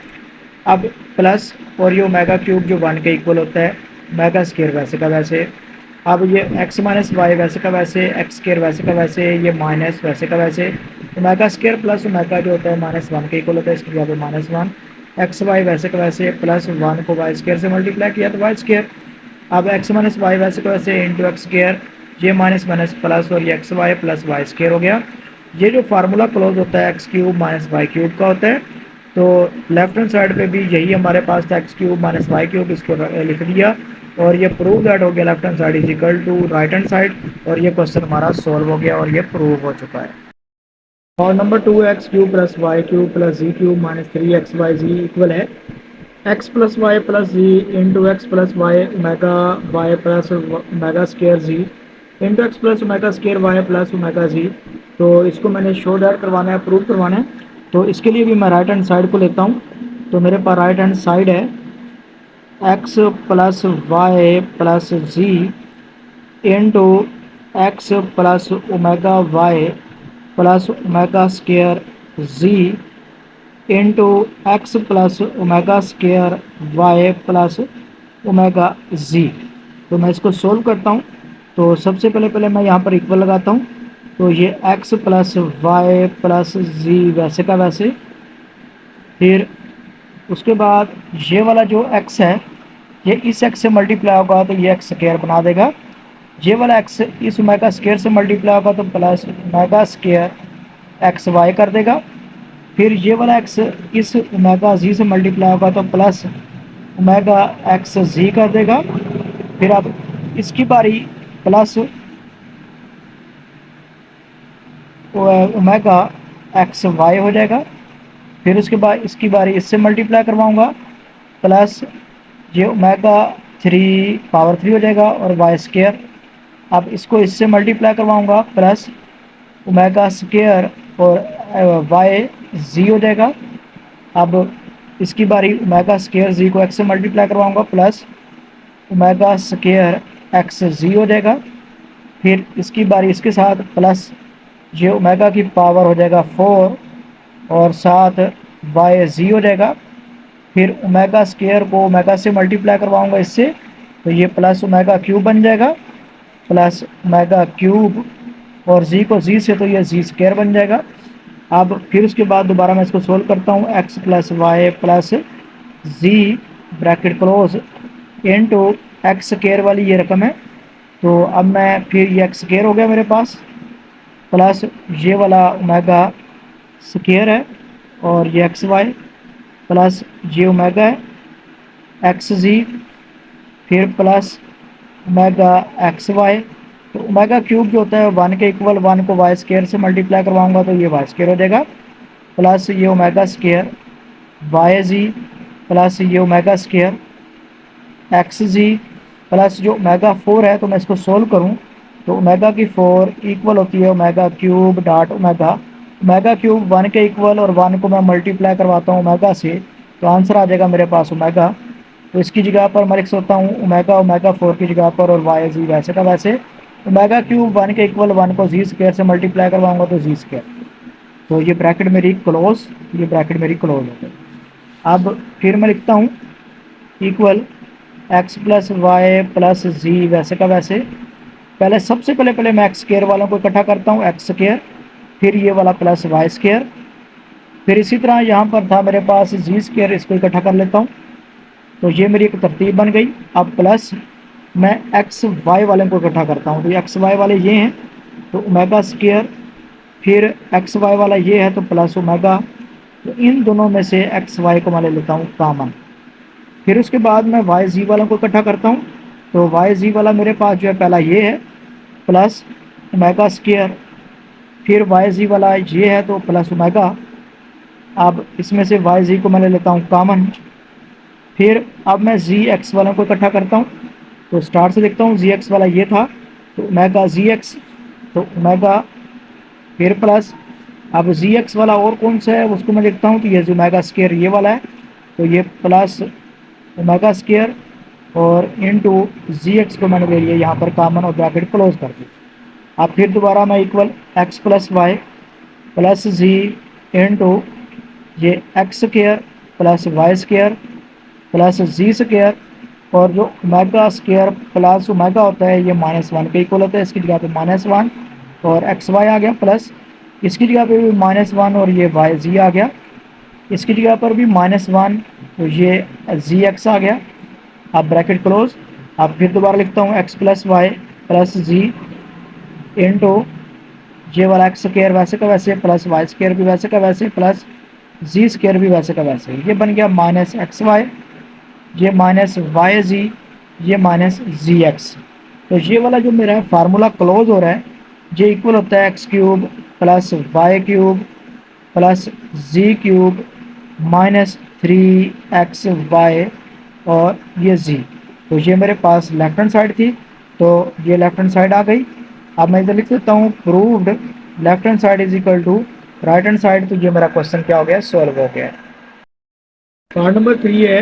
अब प्लस और ये ओमेगा क्यूब जो 1 के इक्वल होता है, ओमेगा स्क्वायर वैसे का वैसे। अब ये एक्स माइनस वाई वैसे का वैसे, एक्स स्क्वायर वैसे का वैसे, ये माइनस वैसे का वैसे, ओमेगा स्क्वायर प्लस ओमेगा जो होता है -1 के इक्वल होता है, इसकी जगह पे -1, एक्स वाई वैसे का वैसे प्लस 1 को वाई स्क्वायर से मल्टीप्लाई किया तो वाई स्क्वायर। अब एक्स माइनस वाई वैसे का वैसे इंटू एक्स स्क्वायर, ये माइनस माइनस प्लस और ये x y plus y square हो गया। ये जो फार्मूला क्लोज होता है x cube minus y cube का होता है, तो लेफ्ट हैंड साइड पे भी यही हमारे पास था x cube minus y cube, इसको लिख दिया और ये प्रूव दैट हो गया left hand side is equal to right hand side, और ये क्वेश्चन हमारा सॉल्व हो गया और ये प्रूव हो चुका है। और number 2 x cube plus y cube plus z cube minus 3 x y z equal है x plus y plus z into x plus y omega y plus omega square z into x plus omega square y plus omega z. तो इसको मैंने show that करवाना है, prove करवाना है, तो इसके लिए भी मैं राइट हैंड साइड को लेता हूँ। तो मेरे पास राइट हैंड साइड है x plus y plus z into x plus omega y plus omega square z into x plus omega square y plus omega z. तो मैं इसको सोल्व करता हूँ, तो सबसे पहले मैं यहाँ पर इक्वल लगाता हूँ, तो ये x plus y plus z वैसे का वैसे, फिर उसके बाद ये वाला जो एक्स है ये इस एक्स से मल्टीप्लाई होगा तो ये एक्स स्क्वायर बना देगा, ये वाला एक्स इस ओमेगा स्क्वायर से मल्टीप्लाई होगा तो plus omega square x y कर देगा, फिर ये वाला एक्स इस ओमेगा जी से मल्टीप्लाई होगा तो प्लस ओमेगा एक्स जी कर देगा, फिर अब इसकी बारी प्लस ओमेगा एक्स वाई हो जाएगा, फिर उसके बाद इसकी बारी इससे मल्टीप्लाई करवाऊंगा प्लस ये ओमेगा 3 पावर 3 हो जाएगा और वाई स्क्वायर। अब इसको इससे मल्टीप्लाई करवाऊंगा प्लस ओमेगा स्क्वायर और वाई जी हो जाएगा। अब इसकी बारी ओमेगा स्क्वायर जी को एक्स से मल्टीप्लाई करवाऊंगा प्लस ओमेगा स्क्वायर एक्स जी हो जाएगा, फिर इसकी बारी इसके साथ प्लस ये ओमेगा की पावर हो जाएगा 4 और साथ वाई जी हो जाएगा। फिर ओमेगा स्केयर को ओमेगा से मल्टीप्लाई करवाऊंगा इससे, तो ये प्लस ओमेगा क्यूब बन जाएगा, प्लस ओमेगा क्यूब और जी को जी से तो ये जी स्केयर बन जाएगा। अब फिर उसके बाद दोबारा मैं इसको सोल्व करता हूँ, x plus y plus z bracket close into x square वाली ये रकम है। तो अब मैं फिर ये एक्स स्केयर हो गया मेरे पास, प्लस ये वाला ओमेगा स्केयर है और ये एक्स वाई प्लस ये ओमेगा है एक्स जी, फिर प्लस ओमेगा एक्स वाई। तो ओमेगा क्यूब जो होता है वन के इक्वल, वन को वाई स्केयर से मल्टीप्लाई करवाऊंगा तो ये वाई स्केयर हो जाएगा, प्लस ये ओमेगा स्केयर वाई जी प्लस ये ओमेगा स्केयर एक्स जी प्लस जो ओमेगा 4 है, तो मैं इसको सोल्व करूं तो ओमेगा की 4 इक्वल होती है omega cube dot omega. Omega cube one के इक्वल और वन को मैं मल्टीप्लाई करवाता हूँ ओमेगा से, तो आंसर आ जाएगा मेरे पास ओमेगा। तो इसकी जगह पर मैं लिख सकता हूँ ओमेगा ओमेगा 4 की जगह पर और वाई जी वैसे का वैसे। ओमेगा क्यूब वन के इक्वल, वन को जी स्क्वायर से मल्टीप्लाई करवाऊंगा तो जी स्क्वायर। तो ये ब्रैकेट मेरी क्लोज, ये ब्रैकेट मेरी क्लोज हो गई। अब फिर मैं लिखता हूँ equal x plus y plus z वैसे का वैसे। पहले सबसे पहले मैं एक्स स्क्वायर वालों को इकट्ठा करता हूँ, एक्स स्क्वायर, फिर ये वाला प्लस वाई स्क्वायर, फिर इसी तरह यहाँ पर था मेरे पास जी स्क्वायर, इसको इकट्ठा कर लेता हूँ। तो ये मेरी एक तरतीब बन गई। अब प्लस मैं एक्स वाई वाले को इकट्ठा करता हूँ, तो एक्स वाई वाले ये हैं तो ओमेगा स्क्वायर, फिर एक्स वाई वाला ये है तो प्लस ओमेगा। तो इन दोनों में से एक्स वाई को मैं ले लेता हूँ कॉमन। फिर उसके बाद मैं वाई जी वालों को इकट्ठा करता हूँ, तो वाई जी वाला मेरे पास जो है पहला ये है प्लस ओमेगा स्क्वायर, फिर वाई जी वाला ये है तो प्लस ओमेगा। अब इसमें से वाई जी को मैं ले लेता हूँ कॉमन। फिर अब मैं जी एक्स वालों को इकट्ठा करता हूँ, तो स्टार्ट से देखता हूँ जी एक्स वाला ये था तो ओमेगा जी एक्स, तो ओमेगा फिर प्लस। अब जी एक्स वाला और कौन सा है उसको मैं देखता हूँ, तो ये जो ओमेगा स्क्वायर ये वाला है तो ये प्लस ओमेगा स्क्वायर और इनटू जी एक्स को मैंने ले लिया यहाँ पर कॉमन और ब्रैकेट क्लोज कर दी। अब फिर दोबारा मैं equal x plus y plus z into ये x square plus y square plus z square और जो ओमेगा स्क्वायर प्लस ओमेगा होता है ये माइनस वन के इक्वल होता है, इसकी जगह पे माइनस वन और एक्स वाई आ गया, प्लस इसकी जगह पे भी माइनस वन और ये वाई जी आ गया, इसकी जगह पर भी माइनस वन तो ये जी एक्स आ गया। अब ब्रैकेट क्लोज। अब फिर दोबारा लिखता हूँ x plus y plus z into ये वाला एक्स स्क्वायर वैसे का वैसे प्लस वाई स्क्वायर भी वैसे का वैसे प्लस जी स्क्वायर भी वैसे का वैसे। ये बन गया माइनस एक्स वाई, ये माइनस वाई जी, ये माइनस जी एक्स। तो ये वाला जो मेरा फार्मूला क्लोज हो रहा है ये इक्वल होता है x cube plus y cube plus z cube minus 3xy और ये जी। तो ये मेरे पास लेफ्ट हैंड साइड थी तो ये लेफ्ट हैंड साइड आ गई। अब मैं इधर लिख देता हूँ proved left hand side is equal to right hand side. तो ये मेरा क्वेश्चन क्या हो गया, सॉल्व हो गया। पार्ट नंबर 3 है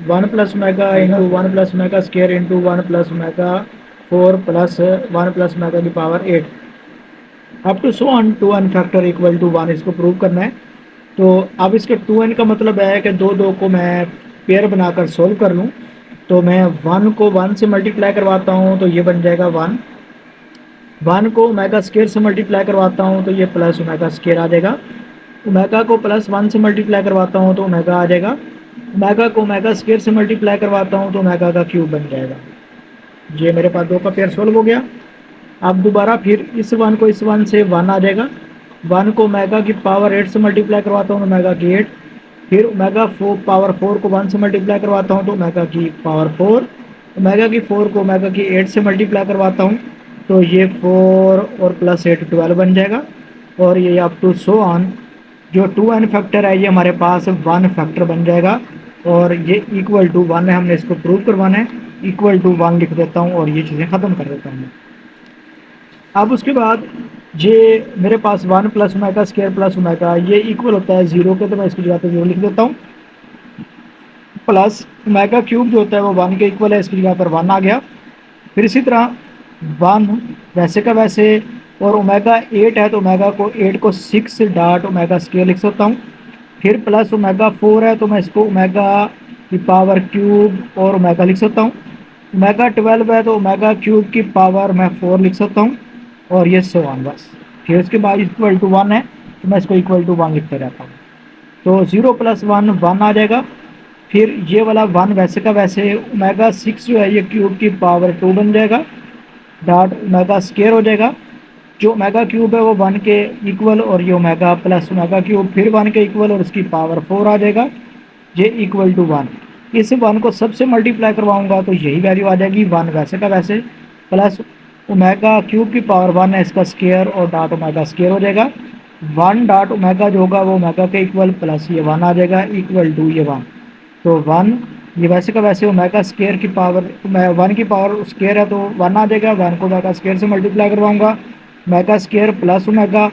1 plus omega into 1 plus omega square into 1 plus omega 4 plus 1 plus omega की power 8 up to so on 2n factor equal to 1, इसको प्रूव करना है। तो अब इसके 2n का मतलब है कि दो दो को मैं पेयर बनाकर सोल्व कर लूँ। तो मैं 1 को 1 से मल्टीप्लाई करवाता हूँ तो ये बन जाएगा 1, 1 को ओमेगा स्क्वायर से मल्टीप्लाई करवाता हूँ तो ये प्लस ओमेगा स्क्वायर आ जाएगा, ओमेगा को प्लस 1 से मल्टीप्लाई करवाता हूँ तो ओमेगा आ जाएगा, ओमेगा को ओमेगा स्क्वायर से मल्टीप्लाई करवाता हूँ तो ओमेगा का क्यूब बन जाएगा। ये मेरे पास दो का पेयर सोल्व हो गया। अब दोबारा फिर इस 1 को इस 1 से 1 आ जाएगा, 1 को ओमेगा की पावर 8 से मल्टीप्लाई करवाता हूँ ओमेगा की 8, फिर ओमेगा पावर 4 को 1 से मल्टीप्लाई करवाता हूँ तो ओमेगा की पावर 4, ओमेगा की 4 को ओमेगा की 8 से मल्टीप्लाई करवाता हूँ तो ये 4 और प्लस 8 12 बन जाएगा। और ये अप टू सो ऑन जो 2n फैक्टर है ये हमारे पास 1 फैक्टर बन जाएगा और ये इक्वल टू 1 है, हमने इसको प्रूव करवाना है। इक्वल टू 1 लिख देता हूँ और ये चीज़ें ख़त्म कर देता हूँ। अब उसके बाद ये मेरे पास 1 plus omega square plus omega ये इक्वल होता है 0 के, तो मैं इसकी जगह पे 0 लिख देता हूँ, प्लस ओमेगा क्यूब जो होता है वो 1 के इक्वल है, इसकी जगह पर 1 आ गया। फिर इसी तरह 1 वैसे का वैसे और ओमेगा 8 है तो ओमेगा को 8 को 6 डॉट ओमेगा स्क्वायर लिख सकता हूँ। फिर प्लस ओमेगा 4 है तो मैं इसको ओमेगा की पावर क्यूब और ओमेगा लिख सकता हूँ। ओमेगा 12 है तो ओमेगा क्यूब की पावर मैं 4 लिख सकता हूँ, और ये सो ऑन बस। फिर उसके बाद इक्वल टू 1 है तो मैं इसको इक्वल टू 1 लिखते रहता हूँ। तो 0 प्लस 1 1 आ जाएगा। फिर ये वाला 1 वैसे का वैसे ओमेगा 6 जो है ये क्यूब की पावर 2 बन जाएगा, डॉट ओमेगा स्क्वायर हो जाएगा। जो ओमेगा क्यूब है वो 1 के इक्वल, और ये ओमेगा प्लस ओमेगा क्यूब फिर 1 के इक्वल और उसकी पावर 4 आ जाएगा, ये इक्वल टू 1। इस 1 को सबसे मल्टीप्लाई करवाऊंगा तो यही वैल्यू आ जाएगी 1 वैसे का वैसे, प्लस ओमेगा क्यूब की पावर 1 है इसका स्क्वायर और डॉट ओमेगा स्क्वायर हो जाएगा। 1 डॉट ओमेगा जो होगा वो ओमेगा के इक्वल, प्लस ये 1 आ जाएगा इक्वल टू ये 1। तो 1 ये वैसे का वैसे ओमेगा स्क्वायर की पावर 1 की पावर स्क्वायर है तो 1 आ जाएगा। 1 को ओमेगा स्क्वायर से मल्टीप्लाई करवाऊंगा, omega square plus omega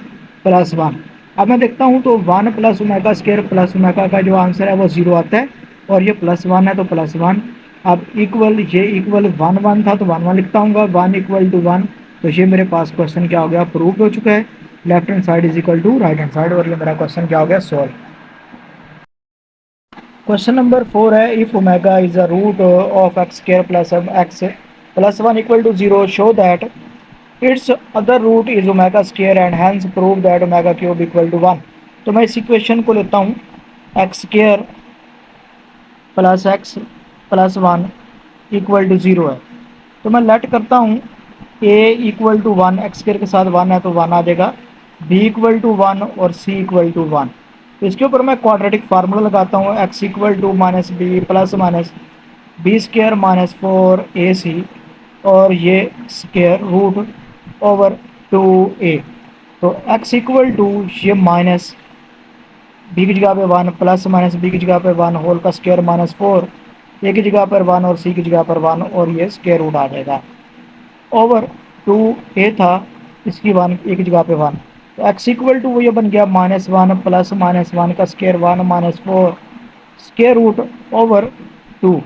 plus 1। अब मैं देखता हूँ तो 1 plus omega square plus omega का जो आंसर है वो 0 आता है, और ये प्लस 1 है तो प्लस 1। अब इक्वल ये इक्वल 1 1 था तो 1 1 लिखता हूँ, 1 इक्वल टू 1। तो ये मेरे पास क्वेश्चन क्या हो गया, प्रूव हो चुका है। Left hand side is equal to right hand side, और ये मेरा क्वेश्चन क्या हो गया, सॉल्व। क्वेश्चन नंबर 4 है, if omega is a root of x square plus x plus 1 equal to 0 show that its other root is omega square and hence prove that omega cube equal to 1। तो मैं इस equation को लेता हूँ, x square plus x plus 1 equal to 0 है। तो मैं let करता हूँ a equal to 1, x square के साथ 1 है तो 1 आ जाएगा, बी इक्वल टू 1 और सी इक्वल टू 1। तो इसके ऊपर मैं क्वाड्रेटिक फार्मूला लगाता हूँ, x equal to minus B plus minus b square minus 4ac, और ये स्क्वायर रूट ओवर 2a। तो x इक्वल टू ये माइनस बी की जगह पे 1 प्लस माइनस बी की जगह पे 1 होल का स्क्वायर माइनस 4, ए की जगह पर 1 और सी की जगह पर 1, और ये स्क्वायर रूट आ जाएगा ओवर 2a था, इसकी 1 एक जगह पे 1। तो x इक्वल टू वो ये बन गया माइनस 1 प्लस माइनस 1 का square 1 minus 4 square root over 2।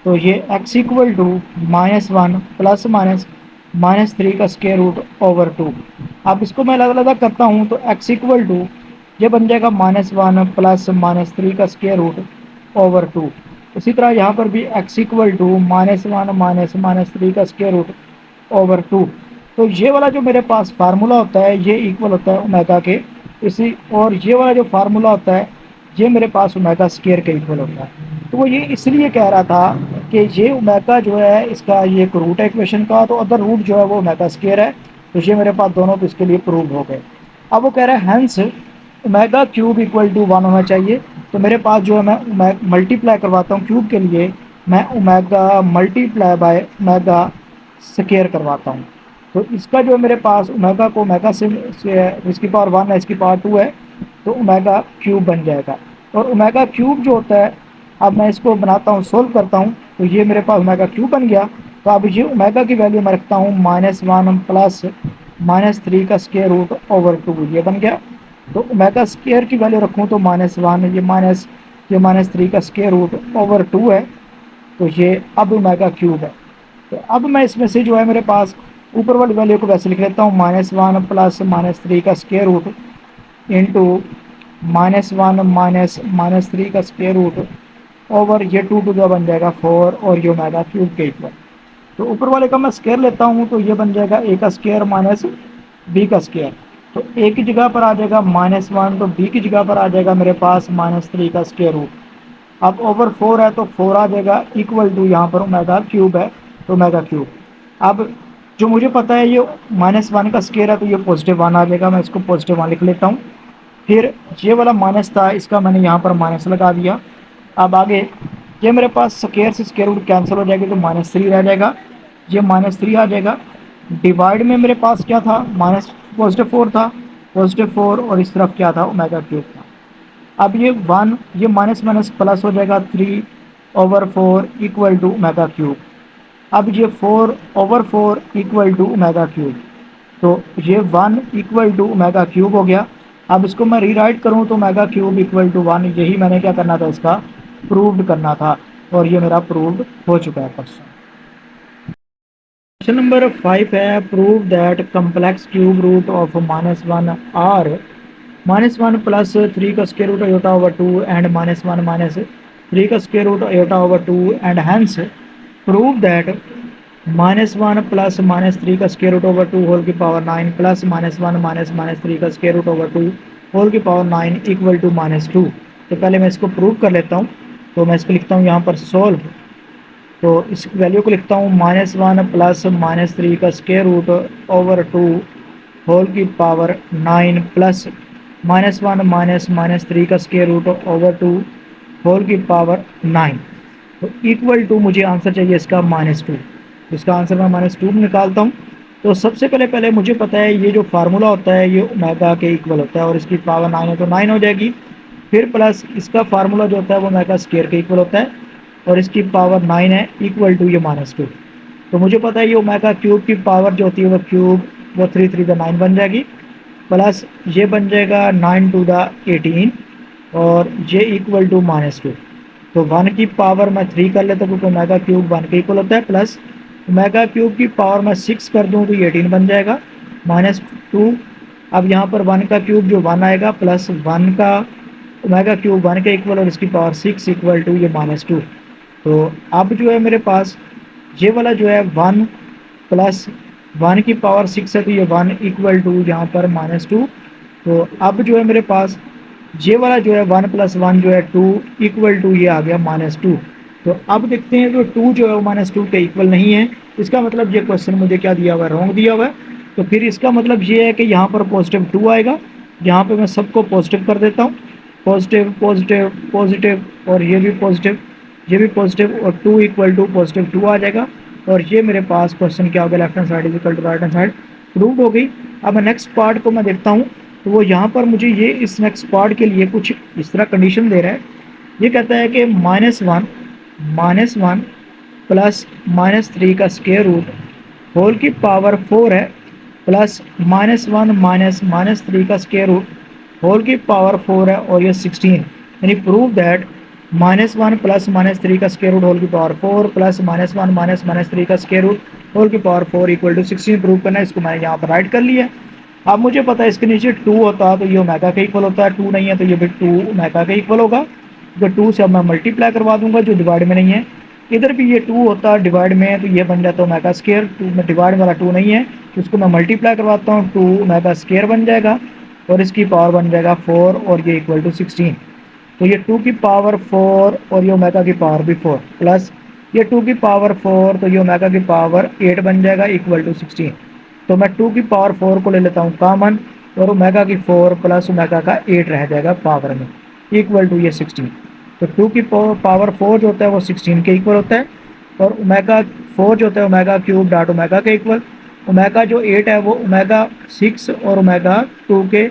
तो ये x equal to minus 1 plus minus minus 3 का स्क्वायर रूट ओवर 2। अब इसको मैं अलग अलग करता हूँ तो x इक्वल टू ये बन जाएगा माइनस 1 प्लस माइनस 3 का स्क्वायर रूट ओवर 2। इसी तरह यहाँ पर भी x equal to minus 1 minus minus 3 का स्क्वायर रूट ओवर 2। तो ये वाला जो मेरे पास फार्मूला होता है ये इक्वल होता है ओमेगा के, इसी और ये वाला जो फार्मूला होता है ये मेरे पास ओमेगा स्क्वायर के इक्वल होता है। तो वो ये इसलिए कह रहा था कि ये ओमेगा जो है इसका ये एक रूट है इक्वेशन का, तो अदर रूट जो है वो ओमेगा स्क्वायर है। तो ये मेरे पास दोनों तो इसके लिए प्रूव हो गए। अब वो कह रहा है hence omega cube equal to 1 होना चाहिए। तो मेरे पास जो है मैं मल्टीप्लाई करवाता हूँ क्यूब के लिए, मैं omega multiply by omega square करवाता हूँ। तो इसका जो है मेरे पास ओमेगा को ओमेगा से इसकी पावर 1 है इसकी पावर 2 है तो ओमेगा क्यूब बन जाएगा। और ओमेगा क्यूब जो होता है, अब मैं इसको बनाता हूँ सोल्व करता हूँ तो ये मेरे पास ओमेगा क्यूब बन गया। तो अब ये ओमेगा की वैल्यू मैं रखता हूँ माइनस 1 प्लस माइनस 3 का स्क्वायर रूट ओवर 2, ये बन गया। तो ओमेगा स्क्वायर की वैल्यू रखूँ तो माइनस 1 ये माइनस 3 का स्क्वायर रूट ओवर 2 है। तो ये अब ओमेगा क्यूब है। तो अब मैं इसमें से जो है मेरे पास ऊपर वाली वैल्यू को वैसे लिख लेता हूँ, माइनस 1 प्लस माइनस 3 का square root into minus 1 minus minus 3 का स्क्वायर रूट ओवर ये 2 टू बन जाएगा 4 और ये ओमेगा क्यूब के इक्वल। तो ऊपर वाले का मैं स्क्वायर लेता हूँ तो ये बन जाएगा ए का स्क्वायर माइनस बी का स्क्वायर। तो ए की जगह पर आ जाएगा माइनस 1, तो बी की जगह पर आ जाएगा मेरे पास माइनस 3 का स्क्वायर रूट। अब ओवर 4 है तो 4 आ जाएगा इक्वल टू यहाँ पर ओमेगा क्यूब है तो ओमेगा क्यूब। अब जो मुझे पता है ये माइनस 1 का स्क्वायर है तो ये पॉजिटिव 1 आ जाएगा, मैं इसको पॉजिटिव 1 लिख लेता हूँ। फिर ये वाला माइनस था इसका मैंने यहाँ पर माइनस लगा दिया। अब आगे ये मेरे पास स्क्वायर से स्क्वायर रूट कैंसिल हो जाएगी तो माइनस 3 रह जाएगा, ये माइनस 3 आ जाएगा। डिवाइड में मेरे पास क्या था, माइनस पॉजिटिव 4 था, पॉजिटिव 4 और इस तरफ क्या था ओमेगा क्यूब था। अब ये 1 ये माइनस माइनस प्लस हो जाएगा 3 over 4 equal to omega cube. अब ये 4 over 4 equal to omega cube. तो ये 1 इक्वल टू ओमेगा क्यूब हो गया। अब इसको मैं रीराइट करूँ तो ओमेगा क्यूब इक्वल टू 1, यही मैंने क्या करना था इसका प्रूव्ड करना था, और ये मेरा प्रूव्ड हो चुका है क्वेश्चन। क्वेश्चन नंबर 5 है prove that complex cube root of -1 are -1 plus 3 का square root iota over 2 and -1 minus 3 का square root iota over 2 and hence prove that -1 plus -3 का स्क्वायर रूट ओवर 2 होल की power 9 plus -1 minus -3 का square root over 2 whole की power 9 equal to -2। तो पहले मैं इसको प्रूव कर लेता हूँ। तो मैं इसको लिखता हूँ यहाँ पर सोल्व। तो इस वैल्यू को लिखता हूँ -1 प्लस -3 का स्क्वायर रूट ओवर 2 होल की पावर 9 प्लस -1 माइनस -3 का स्क्वायर रूट ओवर 2 होल की पावर 9। तो इक्वल टू मुझे आंसर चाहिए इसका -2। इसका आंसर मैं -2 निकालता हूँ। तो सबसे पहले पहले मुझे पता है ये जो फार्मूला होता है ये ओमेगा के इक्वल होता है और इसकी पावर 9 है तो 9 हो जाएगी। फिर प्लस इसका फार्मूला जो होता है वो ओमेगा स्क्वायर के इक्वल होता है और इसकी पावर 9 है इक्वल टू ये -2। तो मुझे पता है ये ओमेगा क्यूब की पावर जो होती है वो क्यूब वो 3 3 द 9 बन जाएगी प्लस ये बन जाएगा 9 टू द 18 और ये इक्वल टू -2। तो 1 की पावर मैं 3 कर लेता हूँ क्योंकि ओमेगा क्यूब 1 के इक्वल होता है प्लस ओमेगा क्यूब की पावर मैं 6 कर दूँ तो ये 18 बन जाएगा -2। अब यहाँ पर 1 का क्यूब जो 1 आएगा प्लस 1 का ओमेगा क्यूब 1 के इक्वल और इसकी पावर 6 इक्वल टू ये -2। तो अब जो है मेरे पास ये वाला जो है 1 प्लस 1 की पावर 6 है तो ये 1 इक्वल टू यहाँ पर -2। तो अब जो है मेरे पास ये वाला जो है 1 प्लस 1 जो है 2 इक्वल टू ये आ गया -2। तो अब देखते हैं तो 2 जो है वो -2 के इक्वल नहीं है। इसका मतलब ये क्वेश्चन मुझे क्या दिया हुआ है, रॉन्ग दिया हुआ है। तो फिर इसका मतलब ये है कि यहाँ पर पॉजिटिव 2 आएगा। यहाँ पे मैं सबको पॉजिटिव कर देता हूँ, पॉजिटिव पॉजिटिव पॉजिटिव और ये भी पॉजिटिव, ये भी पॉजिटिव और 2 इक्वल टू पॉजिटिव 2 आ जाएगा। और ये मेरे पास क्वेश्चन क्या हो गया, left hand side is equal to right hand side prove हो गई। अब मैं नेक्स्ट पार्ट को मैं देखता हूँ तो वो यहाँ पर मुझे ये इस नेक्स्ट पार्ट के लिए कुछ इस तरह कंडीशन दे रहा है। ये कहता है कि -1 प्लस -3 का स्क्वायर रूट होल की पावर 4 है प्लस -1 माइनस -3 का स्क्वायर रूट होल की पावर 4 है और ये 16 यानी प्रूव दैट -1 प्लस -3 का स्क्वायर रूट होल की पावर 4 प्लस -1 माइनस -3 का स्क्वायर रूट होल की पावर 4 इक्वल टू 16 प्रूव करना है। इसको मैंने यहाँ पर राइट कर लिया। अब मुझे पता है इसके नीचे 2 होता तो ये ओमेगा के इक्वल होता है, 2 नहीं है तो ये भी 2 ओमेगा के इक्वल होगा। तो 2 से अब मैं मल्टीप्लाई करवा दूंगा जो डिवाइड में नहीं है। इधर भी ये 2 होता है डिवाइड में तो ये बन जाता है ओमेगा स्क्वायर। 2 में डिवाइड वाला 2 नहीं है तो इसको मैं मल्टीप्लाई करवाता हूँ, 2 ओमेगा स्क्वायर बन जाएगा और इसकी पावर बन जाएगा 4 और ये इक्वल टू 16। तो ये 2 की पावर 4 और ये ओमेगा की पावर भी 4 प्लस ये 2 की पावर 4 तो ये ओमेगा की पावर 8 बन जाएगा इक्वल टू 16। तो मैं 2 की पावर 4 को ले लेता हूँ कॉमन और ओमेगा की 4 प्लस ओमेगा का 8 रह जाएगा पावर में इक्वल टू ये 16। तो 2 की पावर 4 जो होता है वो 16 के इक्वल होता है और ओमेगा 4 जो होता है ओमेगा क्यूब डॉट ओमेगा के इक्वल। ओमेगा जो 8 है वो ओमेगा 6 और ओमेगा 2 के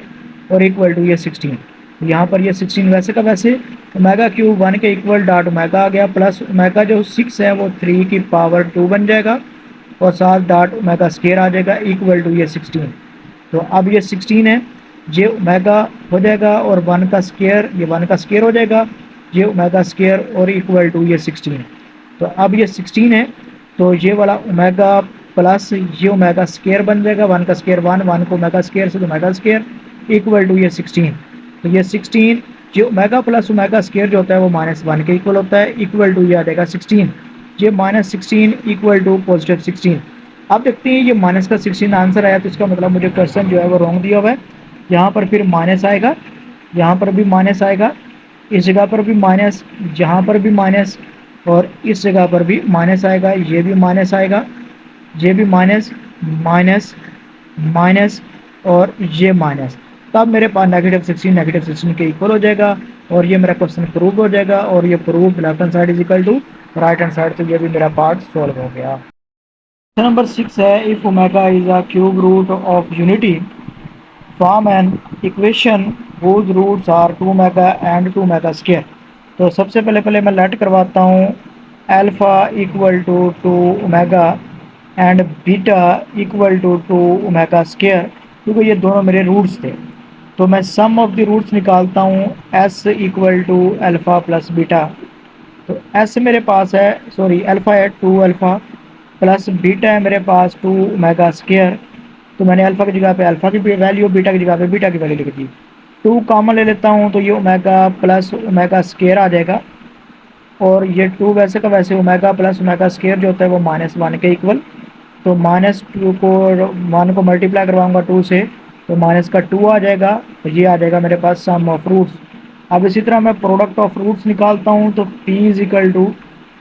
और इक्वल टू ये 16। यहाँ पर ये 16 वैसे का वैसे ओमेगा क्यूब 1 के इक्वल डॉट ओमेगा आ गया प्लस ओमेगा जो 6 है वो 3 की पावर 2 बन जाएगा और साथ डॉट ओमेगा स्क्वायर आ जाएगा इक्वल टू ये 16। तो अब ये 16 है ये ओमेगा हो जाएगा और 1 का स्क्वायर ये 1 का स्क्वायर हो जाएगा ये ओमेगा स्क्वायर और इक्वल टू ये 16। तो अब ये 16 है तो ये वाला ओमेगा प्लस ये ओमेगा स्क्वायर बन जाएगा, 1 का स्क्वायर 1 को ओमेगा स्क्वायर से ओमेगा स्क्वायर इक्वल टू ये 16। तो ये 16 जो ओमेगा प्लस ओमेगा स्क्वायर जो होता है वो -1 के इक्वल होता है इक्वल टू ये आ जाएगा 16। ये -16 इक्वल टू पॉजिटिव 16। अब देखते हैं ये माइनस का 16 आंसर आया तो इसका मतलब मुझे क्वेश्चन जो है वो रॉन्ग दिया हुआ है। यहाँ पर फिर माइनस आएगा, यहाँ पर भी माइनस आएगा, इस जगह पर भी माइनस, यहाँ पर भी माइनस और इस जगह पर भी माइनस आएगा, ये भी माइनस आएगा, ये भी माइनस माइनस माइनस और ये माइनस। तब मेरे पास -16 के इक्वल हो जाएगा और ये मेरा क्वेश्चन प्रूव हो जाएगा और ये prove left hand side is equal to right hand side. तो ये भी मेरा पार्ट सॉल्व हो गया। नंबर 6 है if omega is a cube root of unity form an equation whose roots are 2 omega and 2 omega square. तो सबसे पहले पहले मैं लेट करवाता हूँ alpha equal to 2 omega and beta equal to 2 omega square क्योंकि ये दोनों मेरे रूट्स थे। तो मैं सम ऑफ द रूट्स निकालता हूँ s equal to alpha plus beta. तो एस मेरे पास है, सॉरी अल्फ़ा है 2 अल्फ़ा प्लस बीटा है मेरे पास 2 ओमेगा स्क्वायर। तो मैंने अल्फ़ा की जगह पे अल्फ़ा की वैल्यू, बीटा की जगह पे बीटा की वैल्यू लिख दी। 2 कॉमन ले लेता हूँ तो ये ओमेगा प्लस ओमेगा स्क्वायर आ जाएगा, और ये 2 वैसे का वैसे ओमेगा प्लस ओमेगा स्क्वायर जो होता है वो -1 के इक्वल। तो -2 को 1 को मल्टीप्लाई करवाऊंगा 2 से, तो माइनस का 2 आ जाएगा। तो ये आ जाएगा मेरे पास सम ऑफ रूट्स। अब इसी तरह मैं प्रोडक्ट ऑफ रूट्स निकालता हूँ, तो p is equal to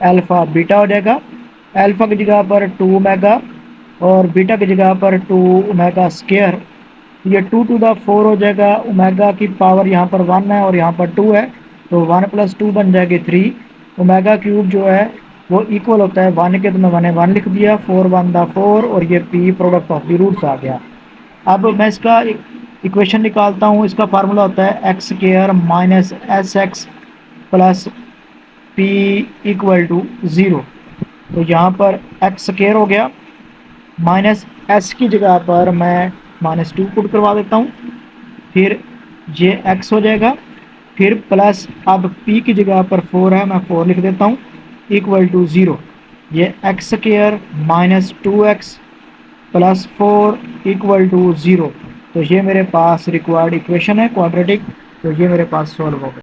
alpha beta हो जाएगा। एल्फ़ा की जगह पर 2 ओमेगा और बीटा की जगह पर 2 ओमेगा स्क्वायर। ये 2 टू द 4 हो जाएगा। ओमेगा की पावर यहाँ पर 1 है और यहाँ पर 2 है, तो 1 प्लस 2 बन जाएगी 3। ओमेगा क्यूब जो है वो इक्वल होता है 1 के, तो मैंने 1 लिख दिया। 4 1 द 4, और ये p product of the roots आ गया। अब मैं इसका इक्वेशन निकालता हूँ। इसका फार्मूला होता है x square minus s x plus p equal to 0। तो यहाँ पर एक्स स्क्वायर हो गया, माइनस एस की जगह पर मैं -2 पुट करवा देता हूँ, फिर ये एक्स हो जाएगा, फिर प्लस अब p की जगह पर 4 है, मैं 4 लिख देता हूँ, इक्वल टू 0। ये x square minus 2x plus 4 equal to 0। तो ये मेरे पास रिक्वायर्ड इक्वेशन है क्वाड्रेटिक, तो ये मेरे पास सॉल्व हो गया।